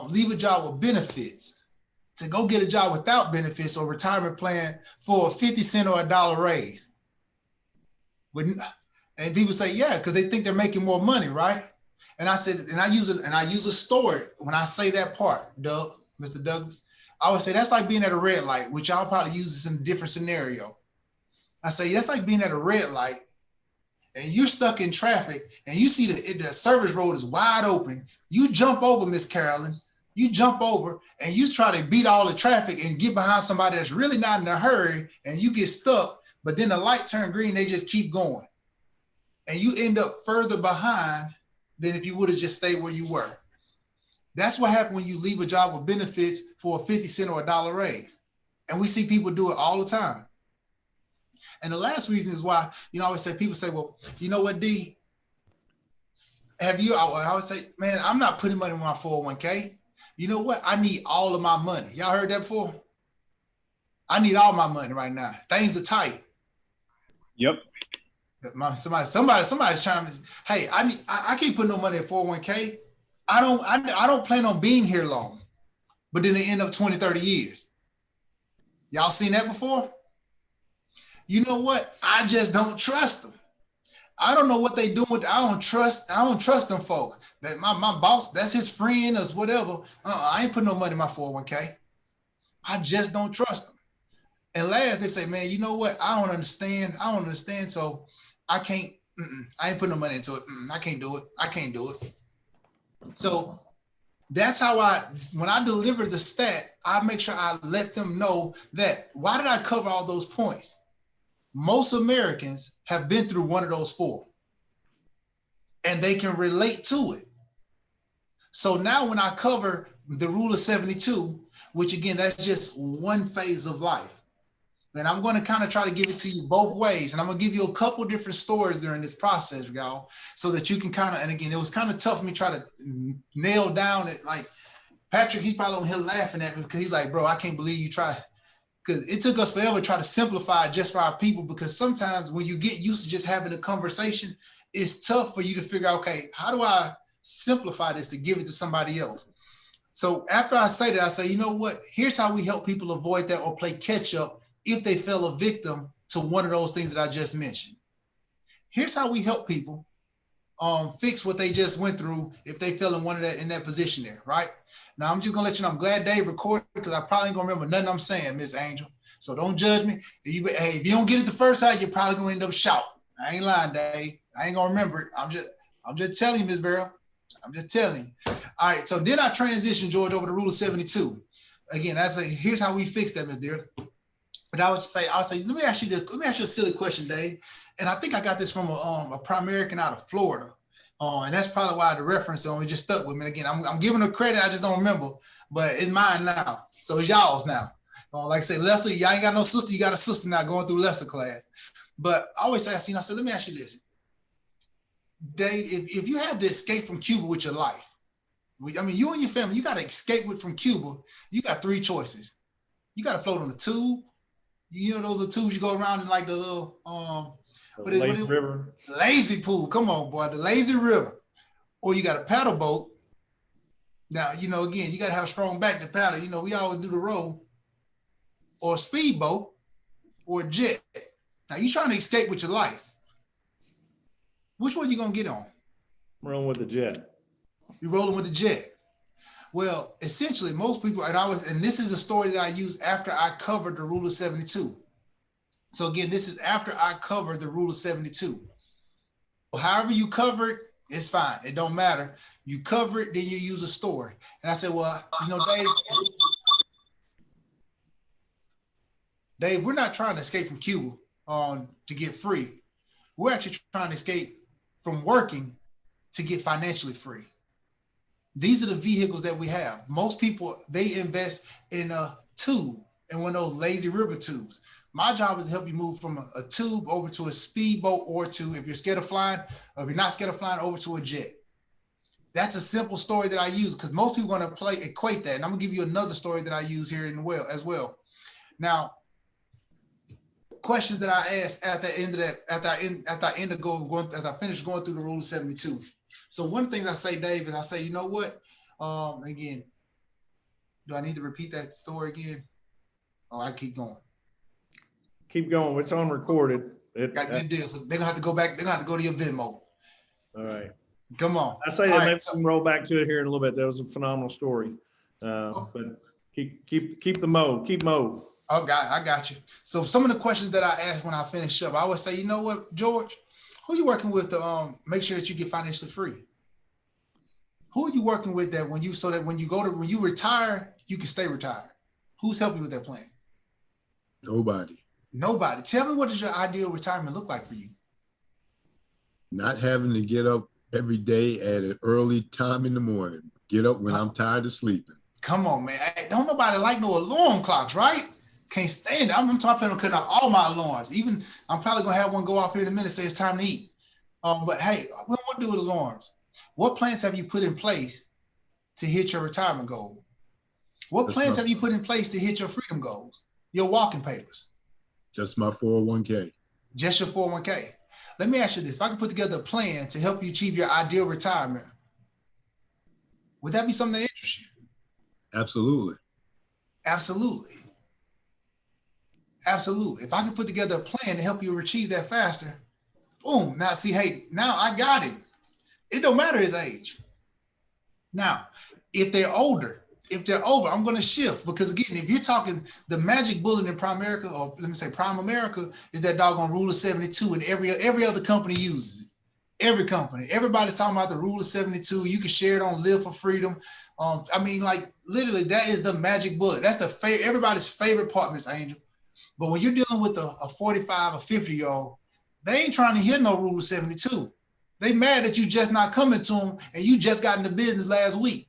leave a job with benefits to go get a job without benefits or retirement plan for a 50 cent or $1 raise? And people say, yeah, because they think they're making more money, right? And I said, and I use a story when I say that part, Mr. Douglas. I always say that's like being at a red light, which I'll probably use this in a different scenario. I say that's like being at a red light and you're stuck in traffic and you see the service road is wide open. You jump over, Miss Carolyn. You jump over and you try to beat all the traffic and get behind somebody that's really not in a hurry and you get stuck, but then the light turned green, they just keep going. And you end up further behind than if you would have just stayed where you were. That's what happened when you leave a job with benefits for a 50 cent or $1 raise. And we see people do it all the time. And the last reason is why, I always say, people say, well, you know what, D? I always say, man, I'm not putting money in my 401k. You know what? I need all of my money. Y'all heard that before? I need all my money right now. Things are tight. Yep. Somebody's trying to, hey, I can't put no money in 401k. I don't plan on being here long, but then they end up 20, 30 years. Y'all seen that before? You know what? I just don't trust them. I don't know what they do with. I don't trust them folk. That my boss, that's his friend or whatever. I ain't putting no money in my 401k. I just don't trust them. And last, they say, man, you know what? I don't understand. So I can't. I ain't putting no money into it. I can't do it. So that's how when I deliver the stat, I make sure I let them know that. Why did I cover all those points? Most Americans have been through one of those four and they can relate to it. So now when I cover the rule of 72, which again, that's just one phase of life. And I'm going to kind of try to give it to you both ways. And I'm going to give you a couple different stories during this process, y'all, so that you can kind of, and again, it was kind of tough for me to try to nail down it. Like Patrick, he's probably on here laughing at me because he's like, bro, I can't believe you tried. Because it took us forever to try to simplify it just for our people, because sometimes when you get used to just having a conversation, it's tough for you to figure out, okay, how do I simplify this to give it to somebody else? So after I say that, I say, you know what? Here's how we help people avoid that or play catch up if they fell a victim to one of those things that I just mentioned. Here's how we help people fix what they just went through if they fell in that position there, right? Now, I'm just gonna let you know, I'm glad Dave recorded because I probably ain't gonna remember nothing I'm saying, Miss Angel. So don't judge me. If you don't get it the first time, you're probably gonna end up shouting. I ain't lying, Dave. I ain't gonna remember it. I'm just telling you, Miss Vera. I'm just telling you. All right, so then I transition, George, over to Rule of 72. Again, here's how we fix that, Miss Dear. But I'll say, let me ask you a silly question, Dave. And I think I got this from a Primerican out of Florida. And that's probably why the reference on it just stuck with me. And again, I'm giving her credit, I just don't remember. But it's mine now. So it's y'all's now. Like I say, Lester, y'all ain't got no sister, you got a sister now going through Lester class. But I always ask, I said, let me ask you this. Dave, if you had to escape from Cuba with your life, I mean, you and your family, you got to escape from Cuba. You got three choices. You got to float on a tube. You know, those are tubes you go around in like the little, lazy river. Lazy pool. Come on, boy. The lazy river. Or you got a paddle boat. Now, again, you got to have a strong back to paddle. We always do the row. Or a speedboat or a jet. Now, you're trying to escape with your life. Which one you going to get on? I'm rolling with the jet. You're rolling with the jet. Well, essentially, most people, and this is a story that I used after I covered the Rule of 72. So again, this is after I covered the Rule of 72. However you cover it, it's fine. It don't matter. You cover it, then you use a story. And I said, well, Dave, we're not trying to escape from Cuba to get free. We're actually trying to escape from working to get financially free. These are the vehicles that we have. Most people, they invest in a tube, in one of those lazy river tubes. My job is to help you move from a tube over to a speedboat or to, if you're scared of flying, or if you're not scared of flying, over to a jet. That's a simple story that I use because most people want to equate that. And I'm gonna give you another story that I use here as well. Now, questions that I asked at the end of that, after I finish going through the Rule of 72. So one of the things I say, Dave, is I say, you know what? Again, do I need to repeat that story again? Oh, I keep going. Keep going. It's on recorded. Got good deal. So they're gonna have to go back. They're gonna have to go to your Venmo. All right. Come on. I say that maybe we can roll back to it here in a little bit. That was a phenomenal story. But keep the mode. Keep mode. Oh, I got you. So some of the questions that I ask when I finish up, I always say, you know what, George, who are you working with to make sure that you get financially free? Who are you working with that when you retire, you can stay retired? Who's helping you with that plan? Nobody. Nobody. Tell me, what does your ideal retirement look like for you? Not having to get up every day at an early time in the morning. Get up when I'm tired of sleeping. Come on, man. Don't nobody like no alarm clocks, right? Can't stand it. I'm talking about cutting off all my alarms. Even I'm probably gonna have one go off here in a minute, say it's time to eat. But hey, what do we do with alarms? What plans have you put in place to hit your retirement goal? What plans have you put in place to hit your freedom goals? Your walking papers? Just my 401k. Just your 401k. Let me ask you this. If I could put together a plan to help you achieve your ideal retirement, would that be something that interests you? Absolutely. Absolutely. Absolutely. If I could put together a plan to help you achieve that faster, boom. Now see, hey, now I got it. It don't matter his age. Now, if they're older, if they're over, I'm going to shift because again, if you're talking the magic bullet in Prime America, or let me say Prime America, is that doggone Rule of 72, and every other company uses it. Every company, everybody's talking about the Rule of 72. You can share it on Live for Freedom. I mean, like literally, that is the magic bullet. That's everybody's favorite part, Miss Angel. But when you're dealing with a 45 or 50-year-old, they ain't trying to hear no Rule of 72. They mad that you just not coming to them and you just got into business last week.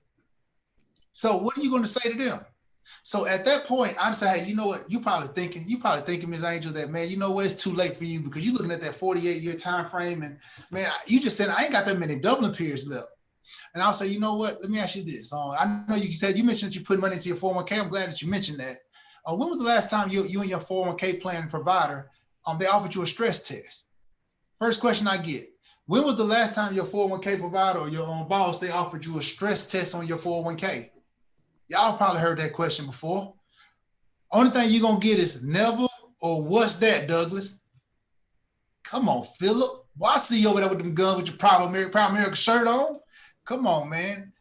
So what are you going to say to them? So at that point, I'd say, hey, you know what? You probably thinking, Ms. Angel, that, man, you know what? It's too late for you because you're looking at that 48-year time frame, and man, you just said I ain't got that many doubling periods left. And I'll say, you know what? Let me ask you this. I know you mentioned that you put money into your 401k. I'm glad that you mentioned that. When was the last time you and your 401k plan provider, they offered you a stress test? First question I get. When was the last time your 401k provider or your own boss, they offered you a stress test on your 401k? Y'all probably heard that question before. Only thing you're going to get is never or what's that, Douglas? Come on, Philip. Well, I see you over there with them guns with your Proud America shirt on. Come on, man.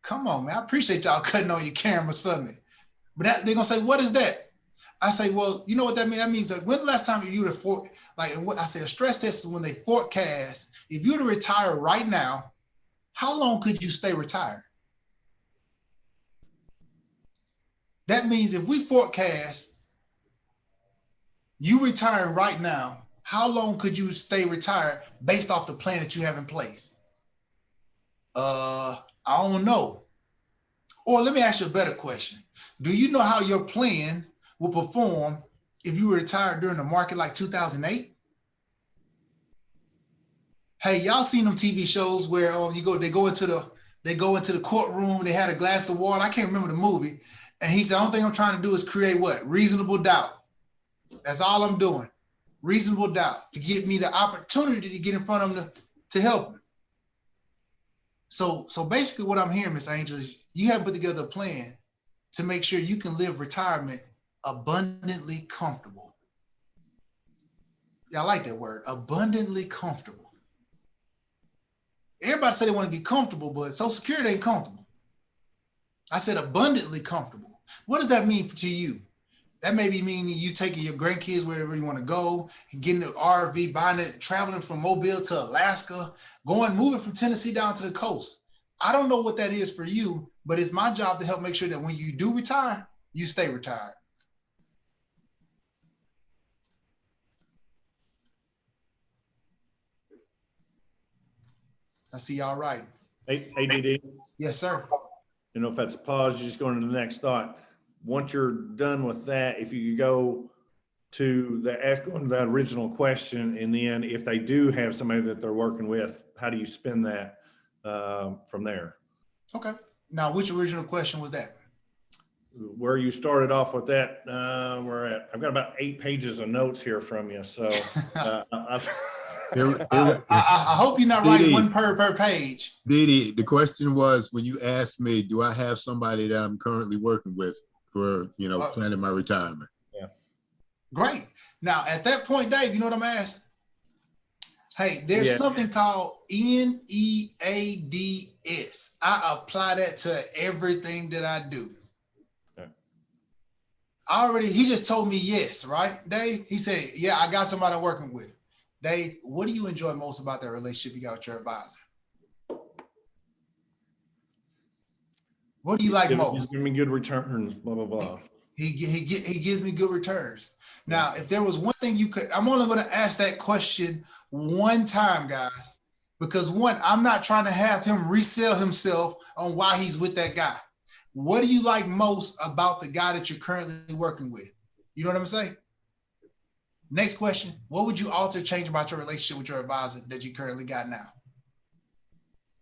Come on, man. I appreciate y'all cutting on your cameras for me. But they're going to say, what is that? I say, well, you know what that means? That means like, when the last time you were I say a stress test is when they forecast, if you were to retire right now, how long could you stay retired? That means if we forecast you retiring right now, how long could you stay retired based off the plan that you have in place? I don't know. Or let me ask you a better question. Do you know how your plan will perform if you were retired during the market like 2008? Hey, y'all seen them TV shows where they go into the courtroom, they had a glass of water. I can't remember the movie. And he said, the only thing I'm trying to do is create what? Reasonable doubt. That's all I'm doing. Reasonable doubt to give me the opportunity to get in front of them to help them. So basically what I'm hearing, Miss Angel, is you have put together a plan to make sure you can live retirement abundantly comfortable. Yeah, I like that word, abundantly comfortable. Everybody say they want to be comfortable, but Social Security ain't comfortable. I said abundantly comfortable. What does that mean to you? That may be meaning you taking your grandkids wherever you want to go, getting an RV, buying it, traveling from Mobile to Alaska, moving from Tennessee down to the coast. I don't know what that is for you, but it's my job to help make sure that when you do retire, you stay retired. I see y'all right. Hey, ADD. Yes, sir. You know, if that's a pause, you just go into the next thought. Once you're done with that, if you go to the original question, and then if they do have somebody that they're working with, how do you spin that from there? Okay. Now, which original question was that? Where you started off with that, I've got about 8 pages of notes here from you. So I hope you're not writing one per page. Didi, the question was, when you asked me, do I have somebody that I'm currently working with for, planning my retirement? Yeah. Great. Now, at that point, Dave, you know what I'm asking? Hey, there's something called NEADS. I apply that to everything that I do. Okay. He just told me yes, right, Dave? He said, yeah, I got somebody I'm working with. Dave, what do you enjoy most about that relationship you got with your advisor? What do you like most? He's giving me good returns, blah, blah, blah. He gives me good returns. Now, if there was one thing I'm only going to ask that question one time, guys, because one, I'm not trying to have him resell himself on why he's with that guy. What do you like most about the guy that you're currently working with? You know what I'm saying? Next question, what would you alter, change about your relationship with your advisor that you currently got now?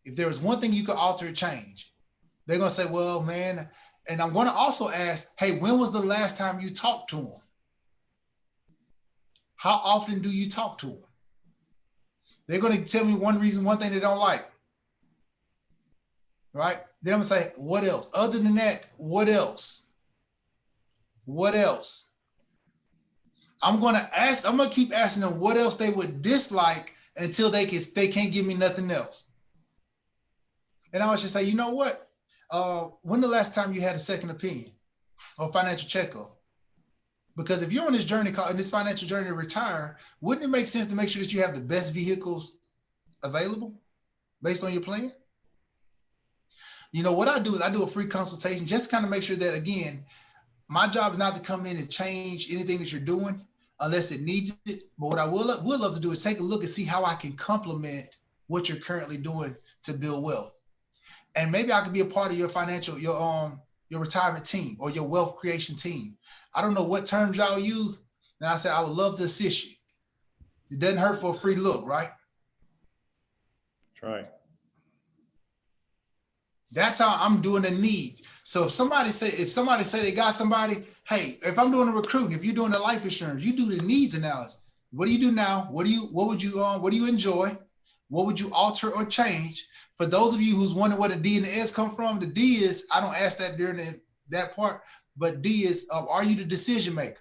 If there was one thing you could alter or change, they're going to say, well, man, and I'm going to also ask, hey, when was the last time you talked to him? How often do you talk to him? They're going to tell me one thing they don't like, right? Then I'm going to say, what else? Other than that, what else? What else? I'm going to keep asking them what else they would dislike until they can't give me nothing else. And I was just say, you know what? When the last time you had a second opinion or financial checkup? Because if you're on this journey, in this financial journey to retire, wouldn't it make sense to make sure that you have the best vehicles available based on your plan? You know, what I do is I do a free consultation just to kind of make sure that, again, my job is not to come in and change anything that you're doing unless it needs it. But what I would love to do is take a look and see how I can complement what you're currently doing to build wealth. And maybe I could be a part of your your retirement team or your wealth creation team. I don't know what terms y'all use. And I said, I would love to assist you. It doesn't hurt for a free look, right? That's right. That's how I'm doing the needs. So if somebody say they got somebody, hey, if I'm doing a recruiting, if you're doing the life insurance, you do the needs analysis. What do you do now? What do you enjoy? What would you alter or change? For those of you who's wondering where the D and the S come from, the D is, I don't ask that during that part, but D is, are you the decision maker?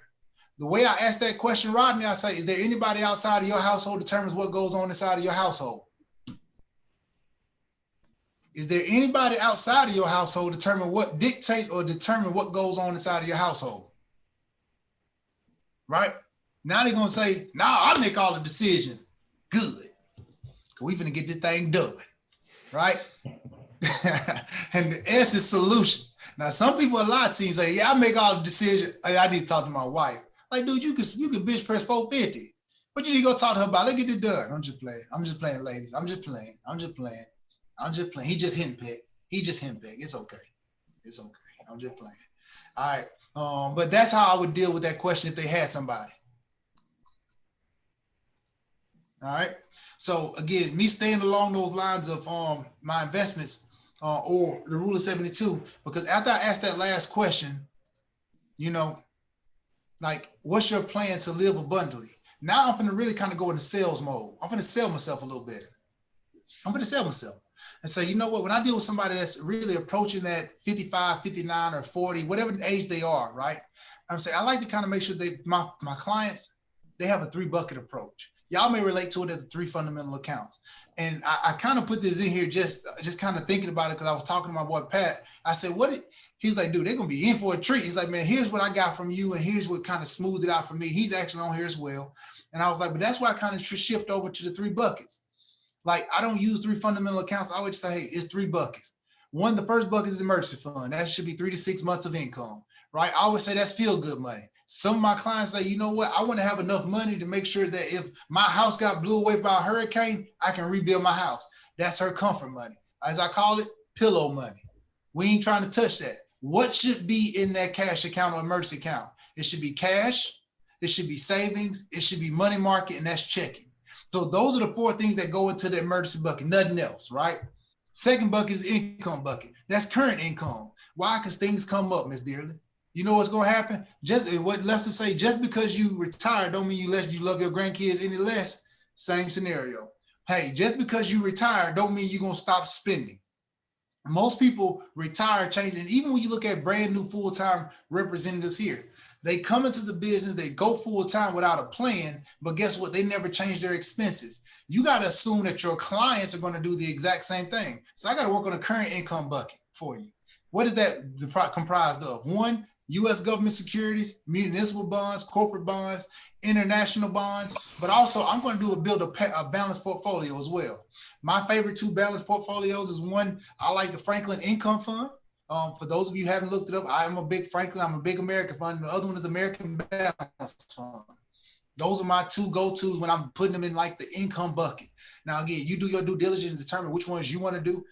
The way I ask that question, Rodney, I say, is there anybody outside of your household determines what goes on inside of your household? Is there anybody outside of your household determine what goes on inside of your household? Right? Now they're gonna say, nah, I make all the decisions. Good. We finna get this thing done. Right? And the S is solution. Now some people a lot of teams say, yeah, I make all the decisions. Hey, I need to talk to my wife. Like, dude, you can bench press 450. What you need to go talk to her about? Let's get this done. I'm just playing, ladies. I'm just playing. He just henpecked. It's okay. I'm just playing. All right. But that's how I would deal with that question if they had somebody. All right. So again, me staying along those lines of my investments or the rule of 72, because after I asked that last question, like, what's your plan to live abundantly? Now I'm going to really kind of go into sales mode. I'm going to sell myself a little bit. I'm going to sell myself and say, you know what, when I deal with somebody that's really approaching that 55, 59 or 40, whatever age they are, right? I'm saying, I like to kind of make sure my clients, they have a 3-bucket approach. Y'all may relate to it as the 3 fundamental accounts. And I kind of put this in here just kind of thinking about it because I was talking to my boy Pat. I said, he's like, dude, they're going to be in for a treat. He's like, man, here's what I got from you. And here's what kind of smoothed it out for me. He's actually on here as well. And I was like, but that's why I kind of shift over to the 3 buckets. Like, I don't use 3 fundamental accounts. I would say, hey, it's 3 buckets. One, the first bucket is emergency fund. That should be 3 to 6 months of income, right? I always say that's feel good money. Some of my clients say, you know what? I want to have enough money to make sure that if my house got blew away by a hurricane, I can rebuild my house. That's her comfort money. As I call it, pillow money. We ain't trying to touch that. What should be in that cash account or emergency account? It should be cash. It should be savings. It should be money market, and that's checking. So those are the 4 things that go into the emergency bucket, nothing else, right? Second bucket is income bucket. That's current income. Why? Because things come up, Miss Dearly. You know what's going to happen? Just what Lester say, just because you retire don't mean you love your grandkids any less. Same scenario. Hey, just because you retire don't mean you're going to stop spending. Most people retire, change, and even when you look at brand new full-time representatives here, they come into the business, they go full-time without a plan, but guess what? They never change their expenses. You got to assume that your clients are going to do the exact same thing. So I got to work on a current income bucket for you. What is that comprised of? 1, U.S. government securities, municipal bonds, corporate bonds, international bonds, but also I'm going to build a balanced portfolio as well. My favorite 2 balanced portfolios is 1, I like the Franklin Income Fund. For those of you who haven't looked it up, I'm a big Franklin, I'm a big American Fund. The other one is American Balanced Fund. Those are my 2 go-tos when I'm putting them in like the income bucket. Now, again, you do your due diligence and determine which ones you want to do.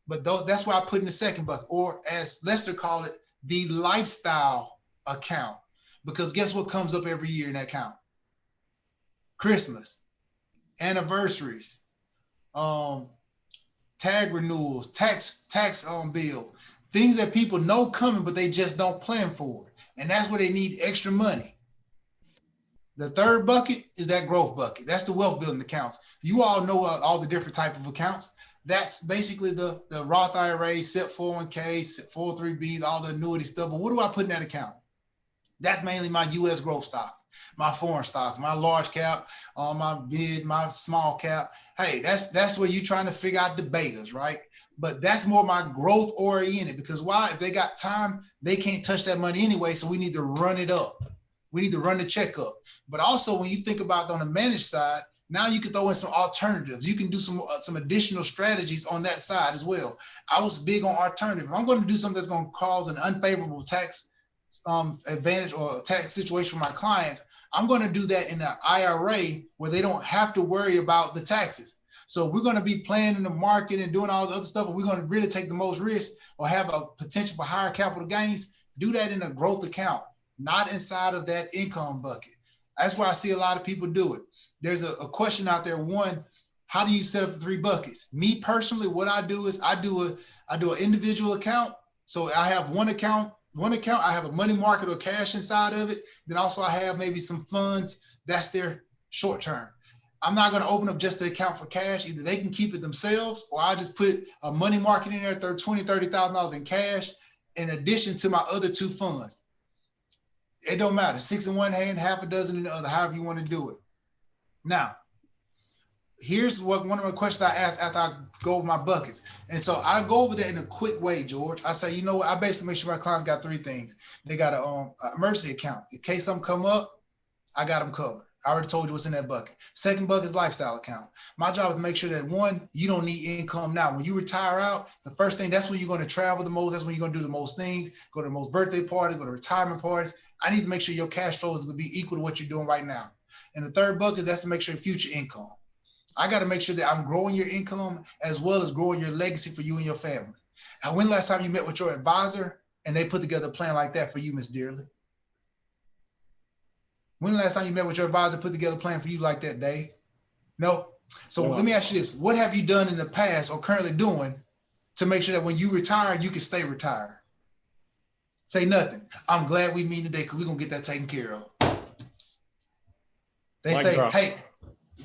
But that's why I put in the second bucket, or as Lester called it, the lifestyle account. Because guess what comes up every year in that account? Christmas, anniversaries, tag renewals, tax bill, things that people know coming, but they just don't plan for it. And that's where they need extra money. The third bucket is that growth bucket. That's the wealth building accounts. You all know all the different type of accounts. That's basically the Roth IRA, SEP 401k, 403bs, all the annuity stuff. But what do I put in that account? That's mainly my U.S. growth stocks, my foreign stocks, my large cap, my mid, my small cap. Hey, that's where you're trying to figure out the betas, right? But that's more my growth oriented, because why? If they got time, they can't touch that money anyway. So we need to run it up. We need to run the check up. But also when you think about on the managed side, now you can throw in some alternatives. You can do some additional strategies on that side as well. I was big on alternative. If I'm going to do something that's going to cause an unfavorable tax advantage or tax situation for my clients, I'm going to do that in an IRA where they don't have to worry about the taxes. So we're going to be playing in the market and doing all the other stuff, but we're going to really take the most risk or have a potential for higher capital gains. Do that in a growth account, not inside of that income bucket. That's why I see a lot of people do it. There's a question out there. One, how do you set up the 3 buckets? Me personally, what I do is I do an individual account. So I have one account, I have a money market or cash inside of it. Then also I have maybe some funds. That's their short term. I'm not going to open up just the account for cash. Either they can keep it themselves, or I just put a money market in there, $20,000-$30,000 in cash, in addition to my other 2 funds. It don't matter. 6 in one hand, half a dozen in the other, however you want to do it. Now, here's one of the questions I ask after I go over my buckets. And so I go over that in a quick way, George. I say, you know what? I basically make sure my clients got 3 things. They got an emergency account. In case something come up, I got them covered. I already told you what's in that bucket. Second bucket is lifestyle account. My job is to make sure that, one, you don't need income now. When you retire out, the first thing, that's when you're going to travel the most. That's when you're going to do the most things, go to the most birthday parties, go to retirement parties. I need to make sure your cash flow is going to be equal to what you're doing right now. And the third bucket, that's to make sure future income. I got to make sure that I'm growing your income as well as growing your legacy for you and your family. And when last time you met with your advisor and they put together a plan like that for you, Miss Dearly? When the last time you met with your advisor, put together a plan for you like that, Dave? No. So let me ask you this. What have you done in the past or currently doing to make sure that when you retire, you can stay retired? Say nothing. I'm glad we meet today because we're going to get that taken care of. They say, hey,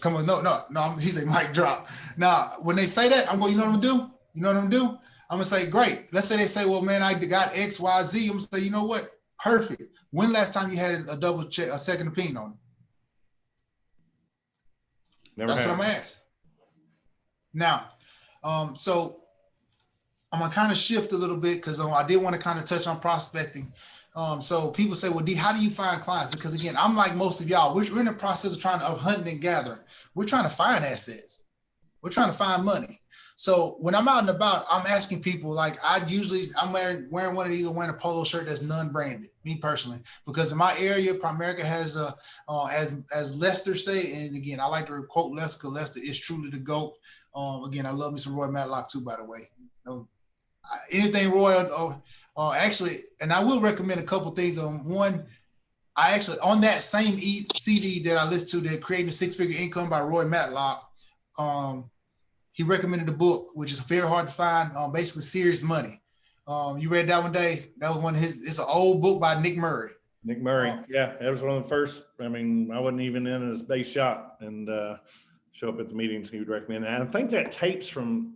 come on. No. He say, mic drop. Now, when they say that, I'm going, you know what I'm going to do? You know what I'm going to do? I'm going to say, great. Let's say they say, well, man, I got X, Y, Z. I'm going to say, you know what? Perfect. When last time you had a double check, a second opinion on it? That's what I'm gonna ask. Now, so I'm gonna kind of shift a little bit because I did want to kind of touch on prospecting. So people say, well, D, how do you find clients? Because again, I'm like most of y'all, we're in the process of trying to hunt and gather. We're trying to find assets. We're trying to find money. So when I'm out and about, I'm asking people, like I'm wearing one of these or wearing a polo shirt that's non-branded, me personally, because in my area, Primerica has as Lester say, and again, I like to quote Lester because Lester is truly the GOAT. Again, I love me some Roy Matlock too, by the way. Anything Roy, actually, and I will recommend a couple things. One, I actually, on that same CD that I listened to, that Creating a Six-Figure Income by Roy Matlock, he recommended a book, which is very hard to find, basically Serious Money. You read that one, Dave? That was one of his, it's an old book by Nick Murray. Nick Murray, yeah, that was one of the first. I mean, I wasn't even in his base shop and show up at the meetings he would recommend. And I think that tape's from,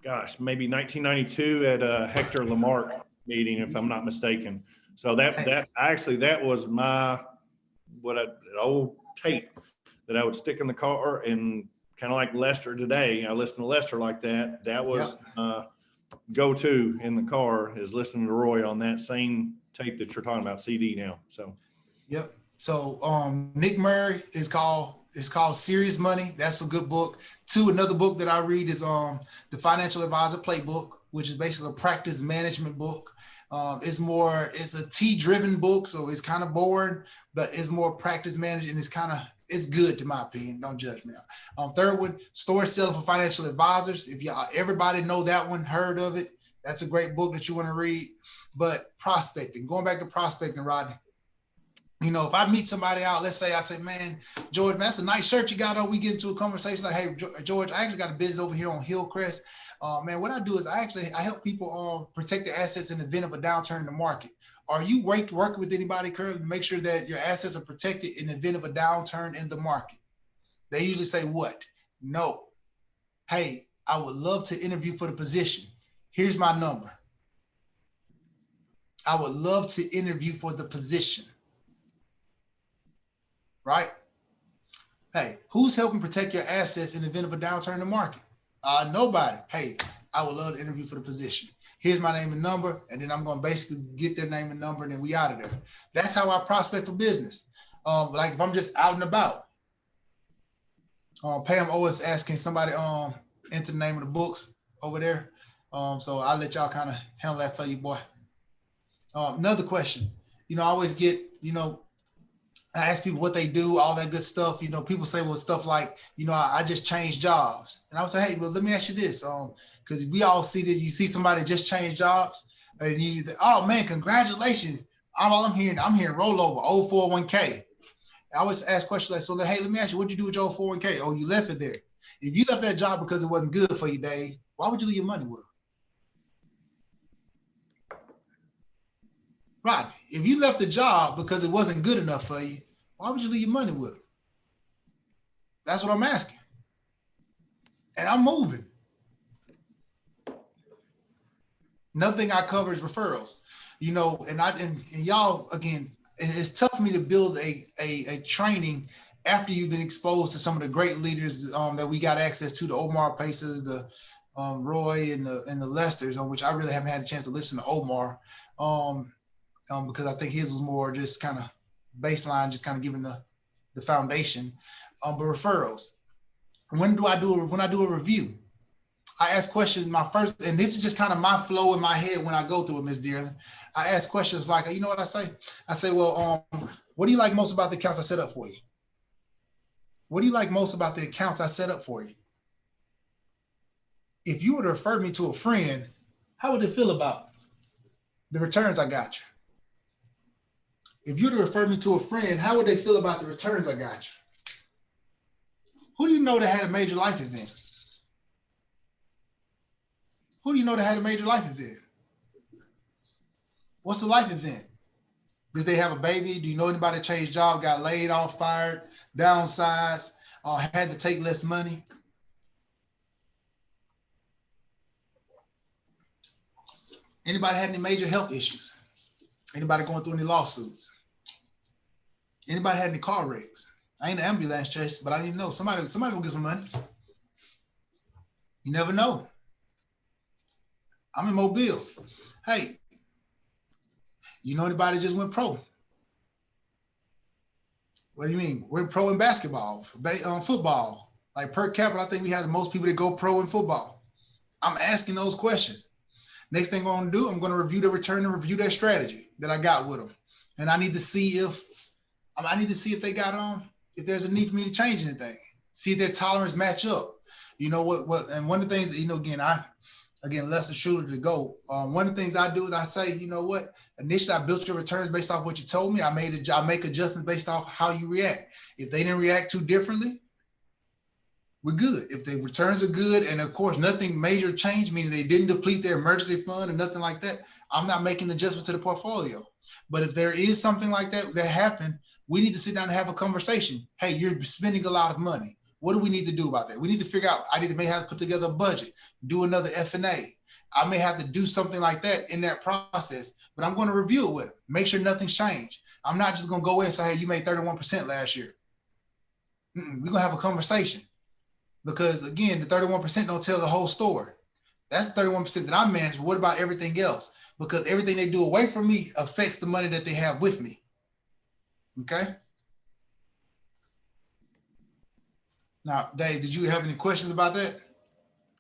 gosh, maybe 1992 at a Hector Lamarck meeting, if I'm not mistaken. So that was my, an old tape that I would stick in the car, and kind of like Lester today. I listen to Lester like that. That was go-to in the car, is listening to Roy on that same tape that you're talking about, CD now. So, yep. So Nick Murray is called Serious Money. That's a good book. Another book that I read is The Financial Advisor Playbook, which is basically a practice management book. It's a T-driven book, so it's kind of boring, but it's more practice management, and it's good to my opinion. Don't judge me. Third one, Story Selling for Financial Advisors. If everybody know that one, heard of it, that's a great book that you want to read. But prospecting, going back to prospecting, Rodney. You know, if I meet somebody out, let's say I say, man, George, man, that's a nice shirt you got on. We get into a conversation like, hey, George, I actually got a business over here on Hillcrest. Man, what I do is I help people protect their assets in the event of a downturn in the market. Are you working with anybody currently to make sure that your assets are protected in the event of a downturn in the market? They usually say what? No. Hey, I would love to interview for the position. Here's my number. I would love to interview for the position. Right? Hey, who's helping protect your assets in the event of a downturn in the market? Nobody. Hey, I would love to interview for the position. Here's my name and number, and then I'm going to basically get their name and number, and then we out of there. That's how I prospect for business. Like if I'm just out and about. Pam always asking somebody enter the name of the books over there. So I'll let y'all kind of handle that for you, boy. Another question. I always get, I ask people what they do, all that good stuff. You know, people say, well, stuff like, you know, I just changed jobs. And I would say, hey, well, let me ask you this. Because we all see that you see somebody just change jobs and you, oh man, congratulations. I'm hearing rollover, 401k. I always ask questions like, so hey, let me ask you, what'd you do with your 401k? Oh, you left it there. If you left that job because it wasn't good for you, Dave, why would you leave your money with them? Rodney, if you left the job because it wasn't good enough for you, why would you leave your money with them? That's what I'm asking. And I'm moving. Nothing I cover is referrals. You know, and y'all, again, it's tough for me to build a training after you've been exposed to some of the great leaders that we got access to, the Omar Paces, the Roy and the Lesters, on which I really haven't had a chance to listen to Omar. Because I think his was more just kind of baseline, just kind of giving the foundation. But referrals, when I do a review, I ask questions. My first, and this is just kind of my flow in my head when I go through it, Ms. Dearlin. I ask questions like, you know what I say? I say, well, what do you like most about the accounts I set up for you? What do you like most about the accounts I set up for you? If you were to refer me to a friend, how would it feel about the returns I got you? If you were to refer me to a friend, how would they feel about the returns I got you? Who do you know that had a major life event? Who do you know that had a major life event? What's a life event? Did they have a baby? Do you know anybody that changed job, got laid off, fired, downsized, had to take less money? Anybody had any major health issues? Anybody going through any lawsuits? Anybody had any car wrecks? I ain't an ambulance chase, but I need to know. Somebody gonna get some money. You never know. I'm in Mobile. Hey, you know anybody just went pro? What do you mean? We're pro in basketball, football. Like per capita, I think we have the most people that go pro in football. I'm asking those questions. Next thing I'm going to do, I'm going to review the return and review their strategy that I got with them. And I need to see if they got if there's a need for me to change anything. See if their tolerance match up. You know what? And one of the things that, you know, again, Lester Schuler to go. One of the things I do is I say, you know what? Initially, I built your returns based off what you told me. I make adjustments based off how you react. If they didn't react too differently, we're good. If the returns are good, and of course, nothing major changed, meaning they didn't deplete their emergency fund or nothing like that, I'm not making adjustments to the portfolio. But if there is something like that happened, we need to sit down and have a conversation. Hey, you're spending a lot of money. What do we need to do about that? We need to figure out, may have to put together a budget, do another F&A. I may have to do something like that in that process, but I'm going to review it with them, make sure nothing's changed. I'm not just going to go in and say, hey, you made 31% last year. We're going to have a conversation because, again, the 31% don't tell the whole story. That's the 31% that I manage. What about everything else? Because everything they do away from me affects the money that they have with me. Okay? Now, Dave, did you have any questions about that?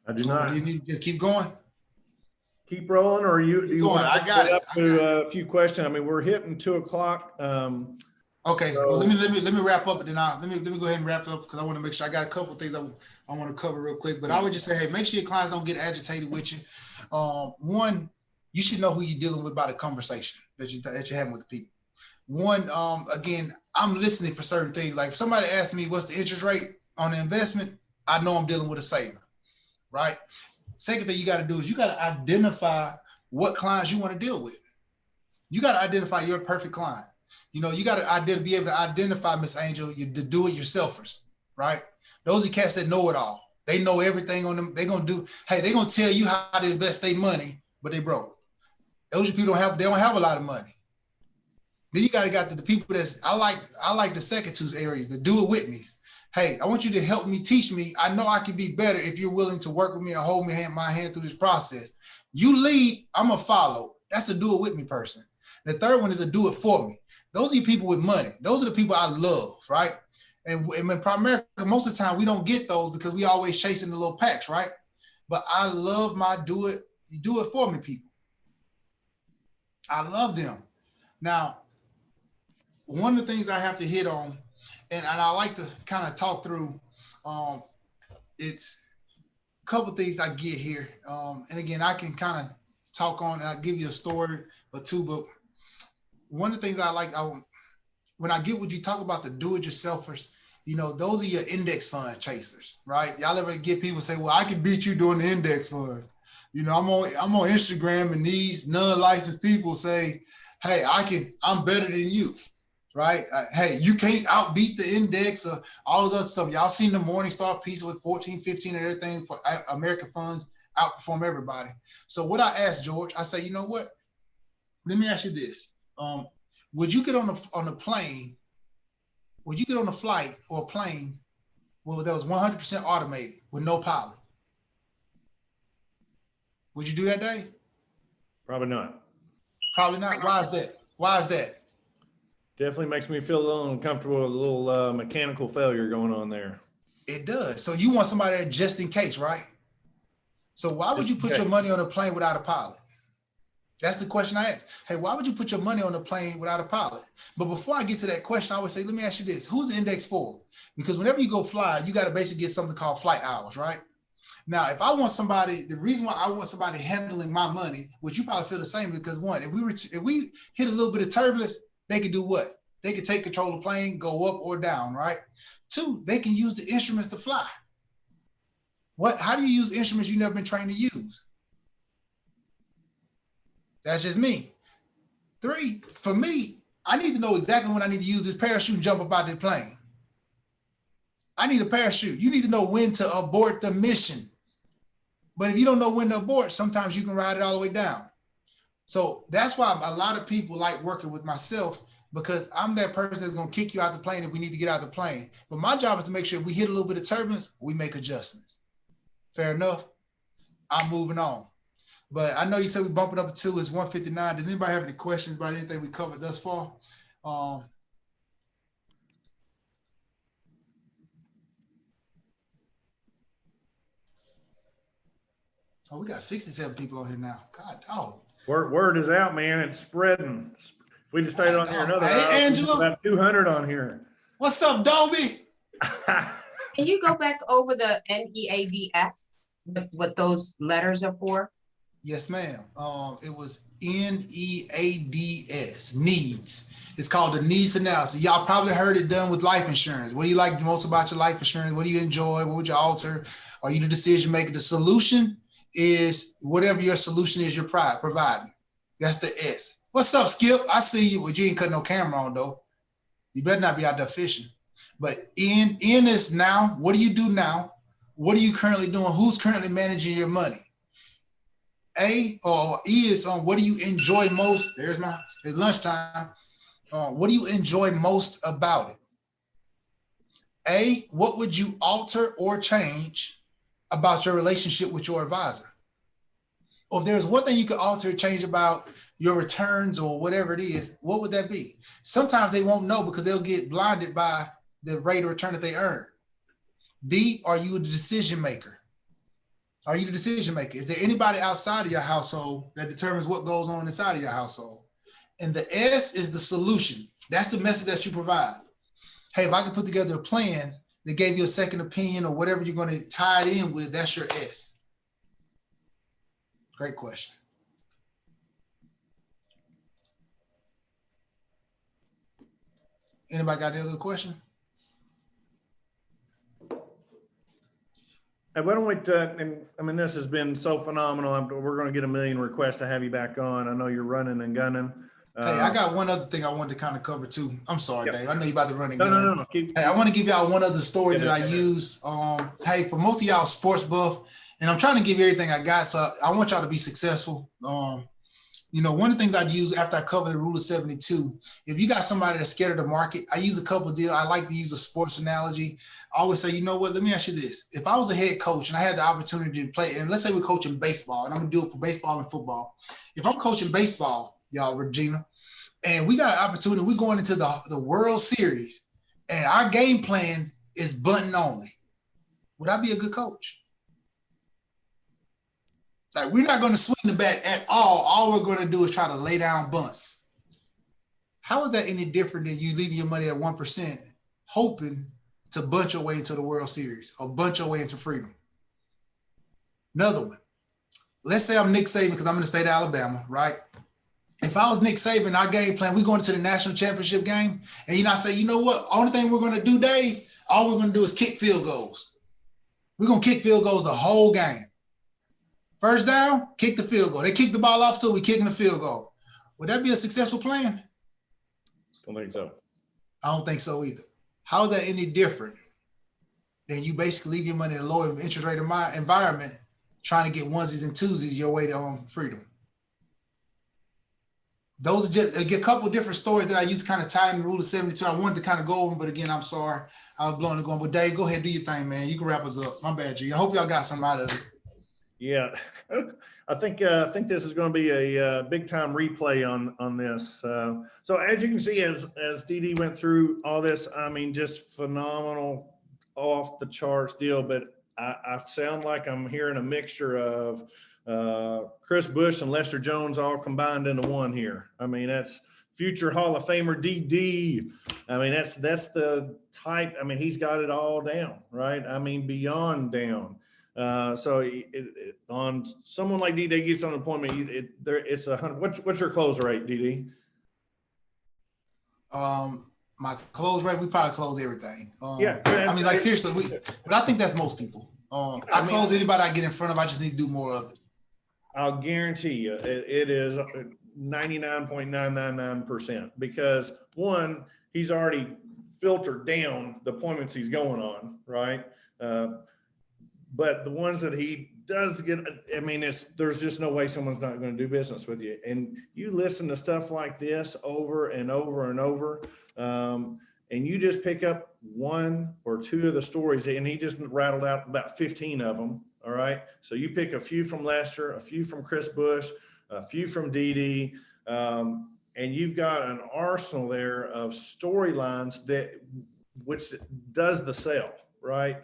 I do not. Or do you need to just keep going? Keep rolling, or do you want to I got it. up to a few questions? I mean, we're hitting 2 o'clock. Okay. So, well, let me wrap up, and then let me go ahead and wrap up because I want to make sure I got a couple of things I want to cover real quick. But I would just say, hey, make sure your clients don't get agitated with you. One, you should know who you're dealing with by the conversation that you're having with the people. One, again, I'm listening for certain things. Like if somebody asks me what's the interest rate on the investment, I know I'm dealing with a saver, right? Second thing you got to do is you got to identify what clients you want to deal with. You got to identify your perfect client. You know, you got to be able to identify, Miss Angel, the do-it-yourselfers, right? Those are cats that know it all. They know everything on them. They're going to tell you how to invest their money, but they broke. Those people they don't have a lot of money. Then you got the people I like the second two areas, the do it with me. Hey, I want you to help me, teach me. I know I can be better if you're willing to work with me and hold my hand through this process. You lead, I'm going to follow. That's a do it with me person. The third one is a do it for me. Those are people with money. Those are the people I love, right? And primarily, most of the time, we don't get those because we always chasing the little packs, right? But I love my do it for me people. I love them. Now, one of the things I have to hit on, and I like to kind of talk through, it's a couple things I get here. And again, I can kind of talk on and I'll give you a story or two, but one of the things I like, when I get what you talk about the do-it-yourselfers, those are your index fund chasers, right? Y'all ever get people say, well, I can beat you doing the index fund. I'm on Instagram and these non-licensed people say, hey, I'm better than you, right? Hey, you can't outbeat the index or all of that stuff. Y'all seen the Morningstar piece with 14, 15 and everything for American funds outperform everybody. So what I asked George, I say, you know what? Let me ask you this. Would you get on a plane? Would you get on a flight or a plane that was 100% automated with no pilot? Would you do that, Dave? Probably not. Probably not. Why is that? Definitely makes me feel a little uncomfortable with a little mechanical failure going on there. It does. So you want somebody there just in case, right? So why would you put your money on a plane without a pilot? That's the question I ask. Hey, why would you put your money on a plane without a pilot? But before I get to that question, I always say, let me ask you this. Who's the index for? Because whenever you go fly, you got to basically get something called flight hours, right? Now, if I want somebody, the reason why I want somebody handling my money, which you probably feel the same, because one, if we hit a little bit of turbulence, they can do what? They can take control of the plane, go up or down, right? Two, they can use the instruments to fly. How do you use instruments you've never been trained to use? That's just me. Three, for me, I need to know exactly when I need to use this parachute and jump up out the plane. I need a parachute. You need to know when to abort the mission. But if you don't know when to abort, sometimes you can ride it all the way down. So that's why a lot of people like working with myself, because I'm that person that's going to kick you out the plane if we need to get out the plane. But my job is to make sure if we hit a little bit of turbulence, we make adjustments. Fair enough? I'm moving on. But I know you said we bumping up to is 159. Does anybody have any questions about anything we covered thus far? We got 67 people on here now. God, oh. Word is out, man. It's spreading. If we just stayed on here another hour, hey, Angela. About 200 on here. What's up, Dobie? Can you go back over the NEADS, what those letters are for? Yes, ma'am. It was NEADS, needs. It's called the needs analysis. Y'all probably heard it done with life insurance. What do you like most about your life insurance? What do you enjoy? What would you alter? Are you the decision maker? The solution is whatever your solution is you're providing. That's the S. What's up, Skip? I see you. Well, you ain't cut no camera on, though. You better not be out there fishing. But N is now. What do you do now? What are you currently doing? Who's currently managing your money? A or E is on what do you enjoy most? It's lunchtime. What do you enjoy most about it? A, what would you alter or change about your relationship with your advisor? Or if there's one thing you could alter or change about your returns or whatever it is, what would that be? Sometimes they won't know because they'll get blinded by the rate of return that they earn. D, are you the decision maker? Are you the decision maker? Is there anybody outside of your household that determines what goes on inside of your household? And the S is the solution. That's the message that you provide. Hey, if I can put together a plan that gave you a second opinion or whatever you're going to tie it in with, that's your S. Great question. Anybody got any other question? Hey, why don't we, this has been so phenomenal. We're going to get a million requests to have you back on. I know you're running and gunning. Hey, I got one other thing I wanted to kind of cover too. I'm sorry, Dave. I know you're about to run and gun. No. Hey, I want to give y'all one other story that I use. Hey, for most of y'all sports buff, and I'm trying to give you everything I got, so I want y'all to be successful. One of the things I'd use after I cover the rule of 72, if you got somebody that's scared of the market, I use a couple of deals. I like to use a sports analogy. I always say, you know what, let me ask you this. If I was a head coach and I had the opportunity to play, and let's say we're coaching baseball, and I'm gonna do it for baseball and football. If I'm coaching baseball, y'all, Regina, and we got an opportunity, we're going into the World Series, and our game plan is bunting only, would I be a good coach? Like, we're not going to swing the bat at all. All we're going to do is try to lay down bunts. How is that any different than you leaving your money at 1%, hoping to bunch your way into the World Series or bunch your way into freedom? Another one. Let's say I'm Nick Saban because I'm in the state of Alabama, right? If I was Nick Saban, our game plan, we going to the national championship game, and I say, you know what? Only thing we're going to do, Dave, all we're going to do is kick field goals. We're going to kick field goals the whole game. First down, kick the field goal. They kick the ball off till we kicking the field goal. Would that be a successful plan? Don't think so. I don't think so either. How is that any different than you basically leave your money in a low interest rate environment trying to get onesies and twosies your way to freedom? Those are just a couple of different stories that I used to kind of tie in the rule of 72. I wanted to kind of go over, but again, I'm sorry. I was blowing it going. But Dave, go ahead, do your thing, man. You can wrap us up. My bad, G. I hope y'all got something out of it. Yeah, I think this is going to be a big time replay on this. So as you can see, as DD went through all this, I mean, just phenomenal, off the charts deal. But I sound like I'm hearing a mixture of Chris Bush and Lester Jones all combined into one here. I mean, that's future Hall of Famer DD. I mean, that's the type. I mean, he's got it all down, right? I mean, beyond down. So on someone like DD gets on an appointment, it's 100. What's your close rate, DD? My close rate, we probably close everything. Yeah, I mean, like seriously, but I think that's most people. I close anybody I get in front of. I just need to do more of it. I'll guarantee you it is 99.999% because one, he's already filtered down the appointments he's going on, right? But the ones that he does get, I mean, there's just no way someone's not going to do business with you. And you listen to stuff like this over and over and over, and you just pick up one or two of the stories, and he just rattled out about 15 of them. All right. So you pick a few from Lester, a few from Chris Bush, a few from DD, and you've got an arsenal there of storylines which does the sell, right?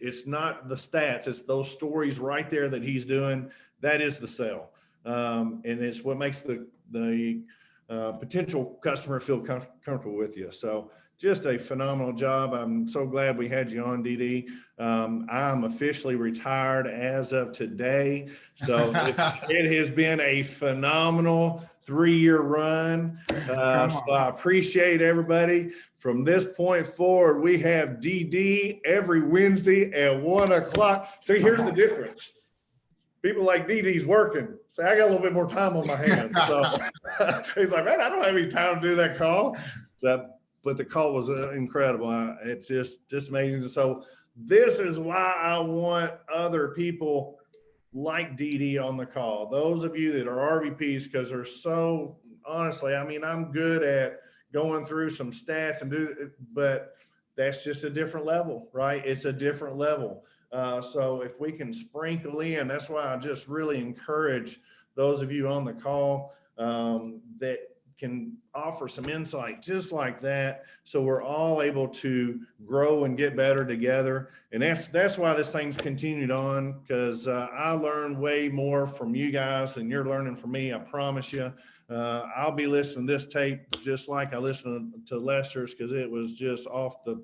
It's not the stats, it's those stories right there that he's doing. That is the sell. And it's what makes the potential customer feel comfortable with you. So just a phenomenal job. I'm so glad we had you on, DD. I'm officially retired as of today. So it has been a phenomenal 3-year run. So I appreciate everybody. From this point forward, we have DD every Wednesday at 1:00. See, here's the difference. People like DD's working. Say, I got a little bit more time on my hands. So he's like, man, I don't have any time to do that call. But the call was incredible. It's just amazing. So this is why I want other people like DD on the call. Those of you that are RVPs, because they're so, honestly, I mean, I'm good at going through some stats but that's just a different level, right? It's a different level. So if we can sprinkle in, that's why I just really encourage those of you on the call that can offer some insight just like that, so we're all able to grow and get better together. And that's why this thing's continued on, because I learned way more from you guys than you're learning from me. I promise you. I'll be listening to this tape just like I listened to Lester's, because it was just off the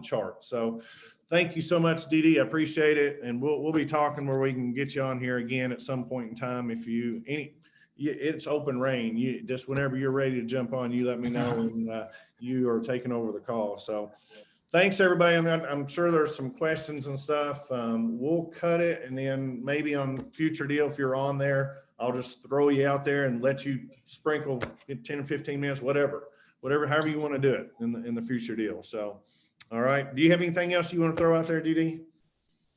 chart. So thank you so much, DD. I appreciate it, and we'll be talking where we can get you on here again at some point in time. If it's open reign. You just, whenever you're ready to jump on, you let me know, and you are taking over the call. So thanks everybody. And I'm sure there's some questions and stuff. We'll cut it, and then maybe on future deal, if you're on there, I'll just throw you out there and let you sprinkle 10 or 15 minutes, whatever, however you want to do it in the future deal. So, all right. Do you have anything else you want to throw out there, DD?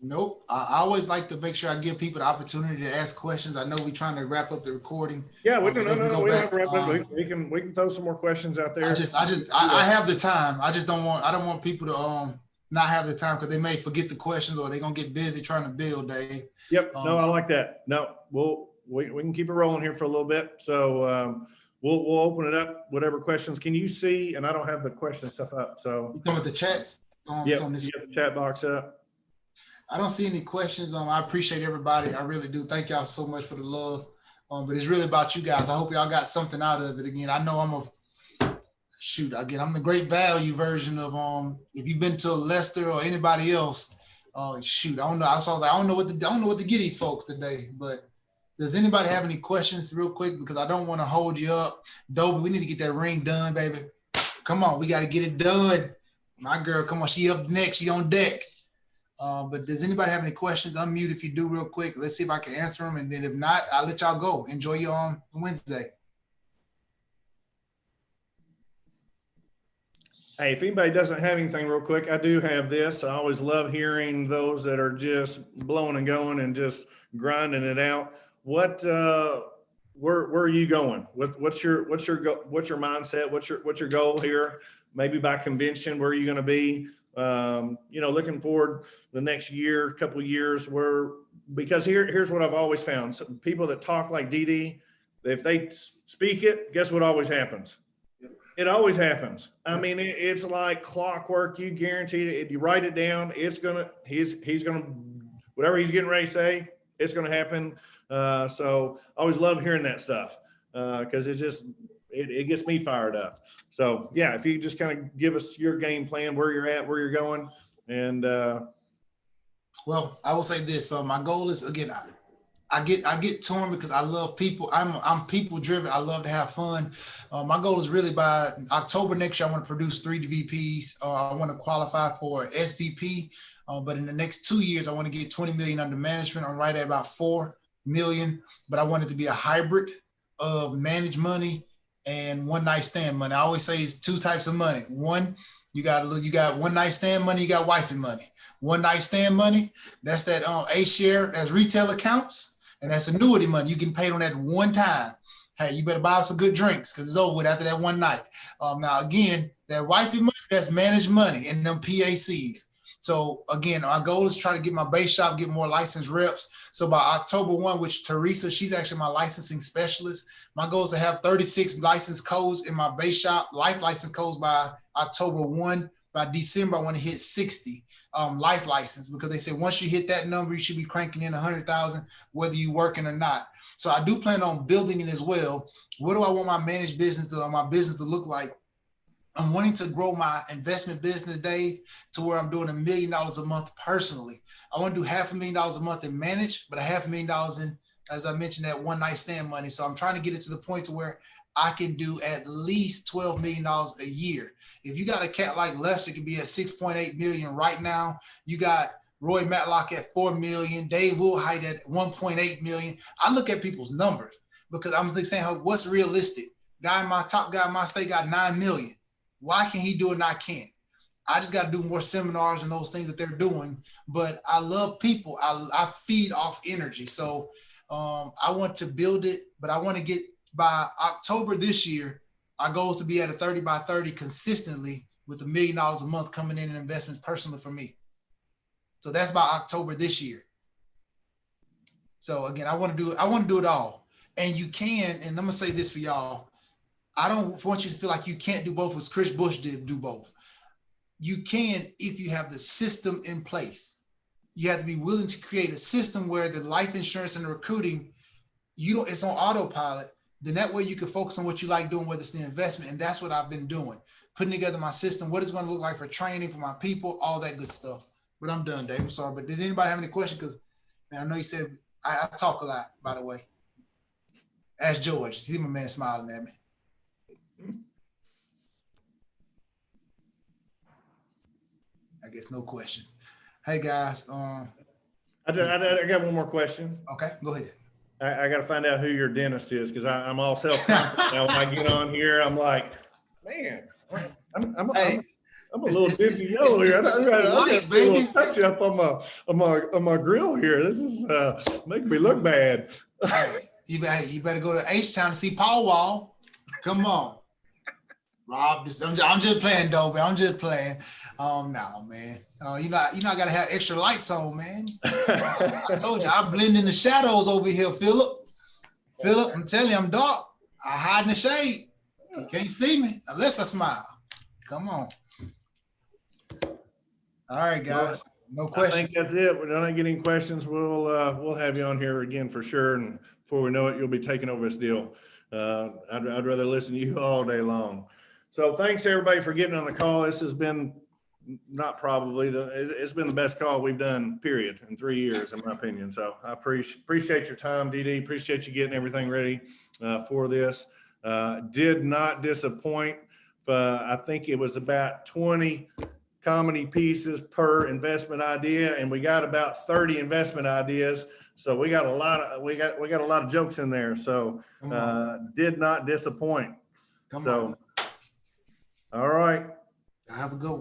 Nope. I always like to make sure I give people the opportunity to ask questions. I know we're trying to wrap up the recording. Yeah, we can throw some more questions out there. I have the time. I don't want people to not have the time, because they may forget the questions, or they're gonna get busy trying to build, Dave. Yep. No, I like that. No, we can keep it rolling here for a little bit. So we'll open it up. Whatever questions can you see? And I don't have the question stuff up. So you come with the chats. Yeah, the chat box up. I don't see any questions. I appreciate everybody. I really do. Thank y'all so much for the love. But it's really about you guys. I hope y'all got something out of it. Again, I know I'm the great value version of if you've been to Lester or anybody else, I don't know. I was like, I don't know what to get these folks today. But does anybody have any questions real quick? Because I don't want to hold you up. Dobie, we need to get that ring done, baby. Come on, we got to get it done. My girl, come on, she up next, she on deck. But does anybody have any questions? Unmute if you do real quick. Let's see if I can answer them. And then if not, I'll let y'all go. Enjoy your Wednesday. Hey, if anybody doesn't have anything real quick, I do have this. I always love hearing those that are just blowing and going and just grinding it out. Where are you going? What's your mindset? What's your goal here? Maybe by convention, where are you going to be? Looking forward the next year, couple of years, because here's what I've always found. So people that talk like DD, if they speak it, guess what always happens? It always happens. I mean, it's like clockwork. You guarantee it. If you write it down, he's gonna, whatever he's getting ready to say, it's gonna happen. So I always love hearing that stuff because it gets me fired up. So yeah, if you just kind of give us your game plan, where you're at, where you're going, and well, I will say this. So my goal is, again, I get torn because I love people. I'm people driven. I love to have fun. My goal is really by October next year, I want to produce 3 VPs. I want to qualify for SVP. But in the next 2 years, I want to get 20 million under management. I'm right at about 4 million, but I want it to be a hybrid of managed money and one night stand money. I always say it's 2 types of money. One, you got one night stand money, you got wifey money. One night stand money, that's that A-share as retail accounts. And that's annuity money. You can pay on that one time. Hey, you better buy some good drinks because it's over with after that one night. Now, again, that wifey money, that's managed money and them PACs. So, again, our goal is to try to get my base shop, get more licensed reps. So by October 1, which Teresa, she's actually my licensing specialist. My goal is to have 36 license codes in my base shop, life license codes by October 1. By December, I want to hit 60 life license because they say once you hit that number, you should be cranking in 100,000, whether you're working or not. So I do plan on building it as well. What do I want my managed business to look like? I'm wanting to grow my investment business, Dave, to where I'm doing $1 million a month personally. I want to do $500,000 a month in managed, but $500,000 in, as I mentioned, that one night stand money. So I'm trying to get it to the point to where I can do at least $12 million a year. If you got a cat like Lester, it could be at 6.8 million right now. You got Roy Matlock at 4 million, Dave Woolhite at 1.8 million. I look at people's numbers because I'm saying, what's realistic? Top guy in my state got 9 million. Why can he do it and I can't? I just got to do more seminars and those things that they're doing. But I love people. I feed off energy. So I want to build it, but I want to get by October this year. Our goal is to be at a 30 by 30 consistently with $1 million a month coming in investments personally for me. So that's by October this year. So again, I want to do it all. And you can, and I'm gonna say this for y'all. I don't want you to feel like you can't do both, as Chris Bush did do both. You can if you have the system in place. You have to be willing to create a system where the life insurance and the recruiting, it's on autopilot. Then that way you can focus on what you like doing, whether it's the investment. And that's what I've been doing. Putting together my system, what it's going to look like for training for my people, all that good stuff. But I'm done, Dave. I'm sorry. But did anybody have any questions? Because I know you said I talk a lot, by the way. Ask George. See my man smiling at me. I guess no questions. Hey guys. I got one more question. Okay, go ahead. I got to find out who your dentist is because I'm all self-confident now. When I get on here, I'm like, man, I'm a little dizzy yellow here. I got a little touch up on my grill here. This is making me look bad. Hey, you better go to H-Town to see Paul Wall. Come on. Rob, I'm just playing, Dobie. I'm just playing. No, man. I got to have extra lights on, man. I told you, I blend in the shadows over here, Philip. Philip, I'm telling you, I'm dark. I hide in the shade. You can't see me unless I smile. Come on. All right, guys. No questions. I think that's it. We're not getting questions. We'll have you on here again for sure. And before we know it, you'll be taking over this deal. I'd rather listen to you all day long. So thanks everybody for getting on the call. This has been it's been the best call we've done, period, in 3 years, in my opinion. So I appreciate your time, DD. Appreciate you getting everything ready for this. Did not disappoint. I think it was about 20 comedy pieces per investment idea, and we got about 30 investment ideas. So we got a lot of jokes in there. So did not disappoint. Come on. All right. Have a good one.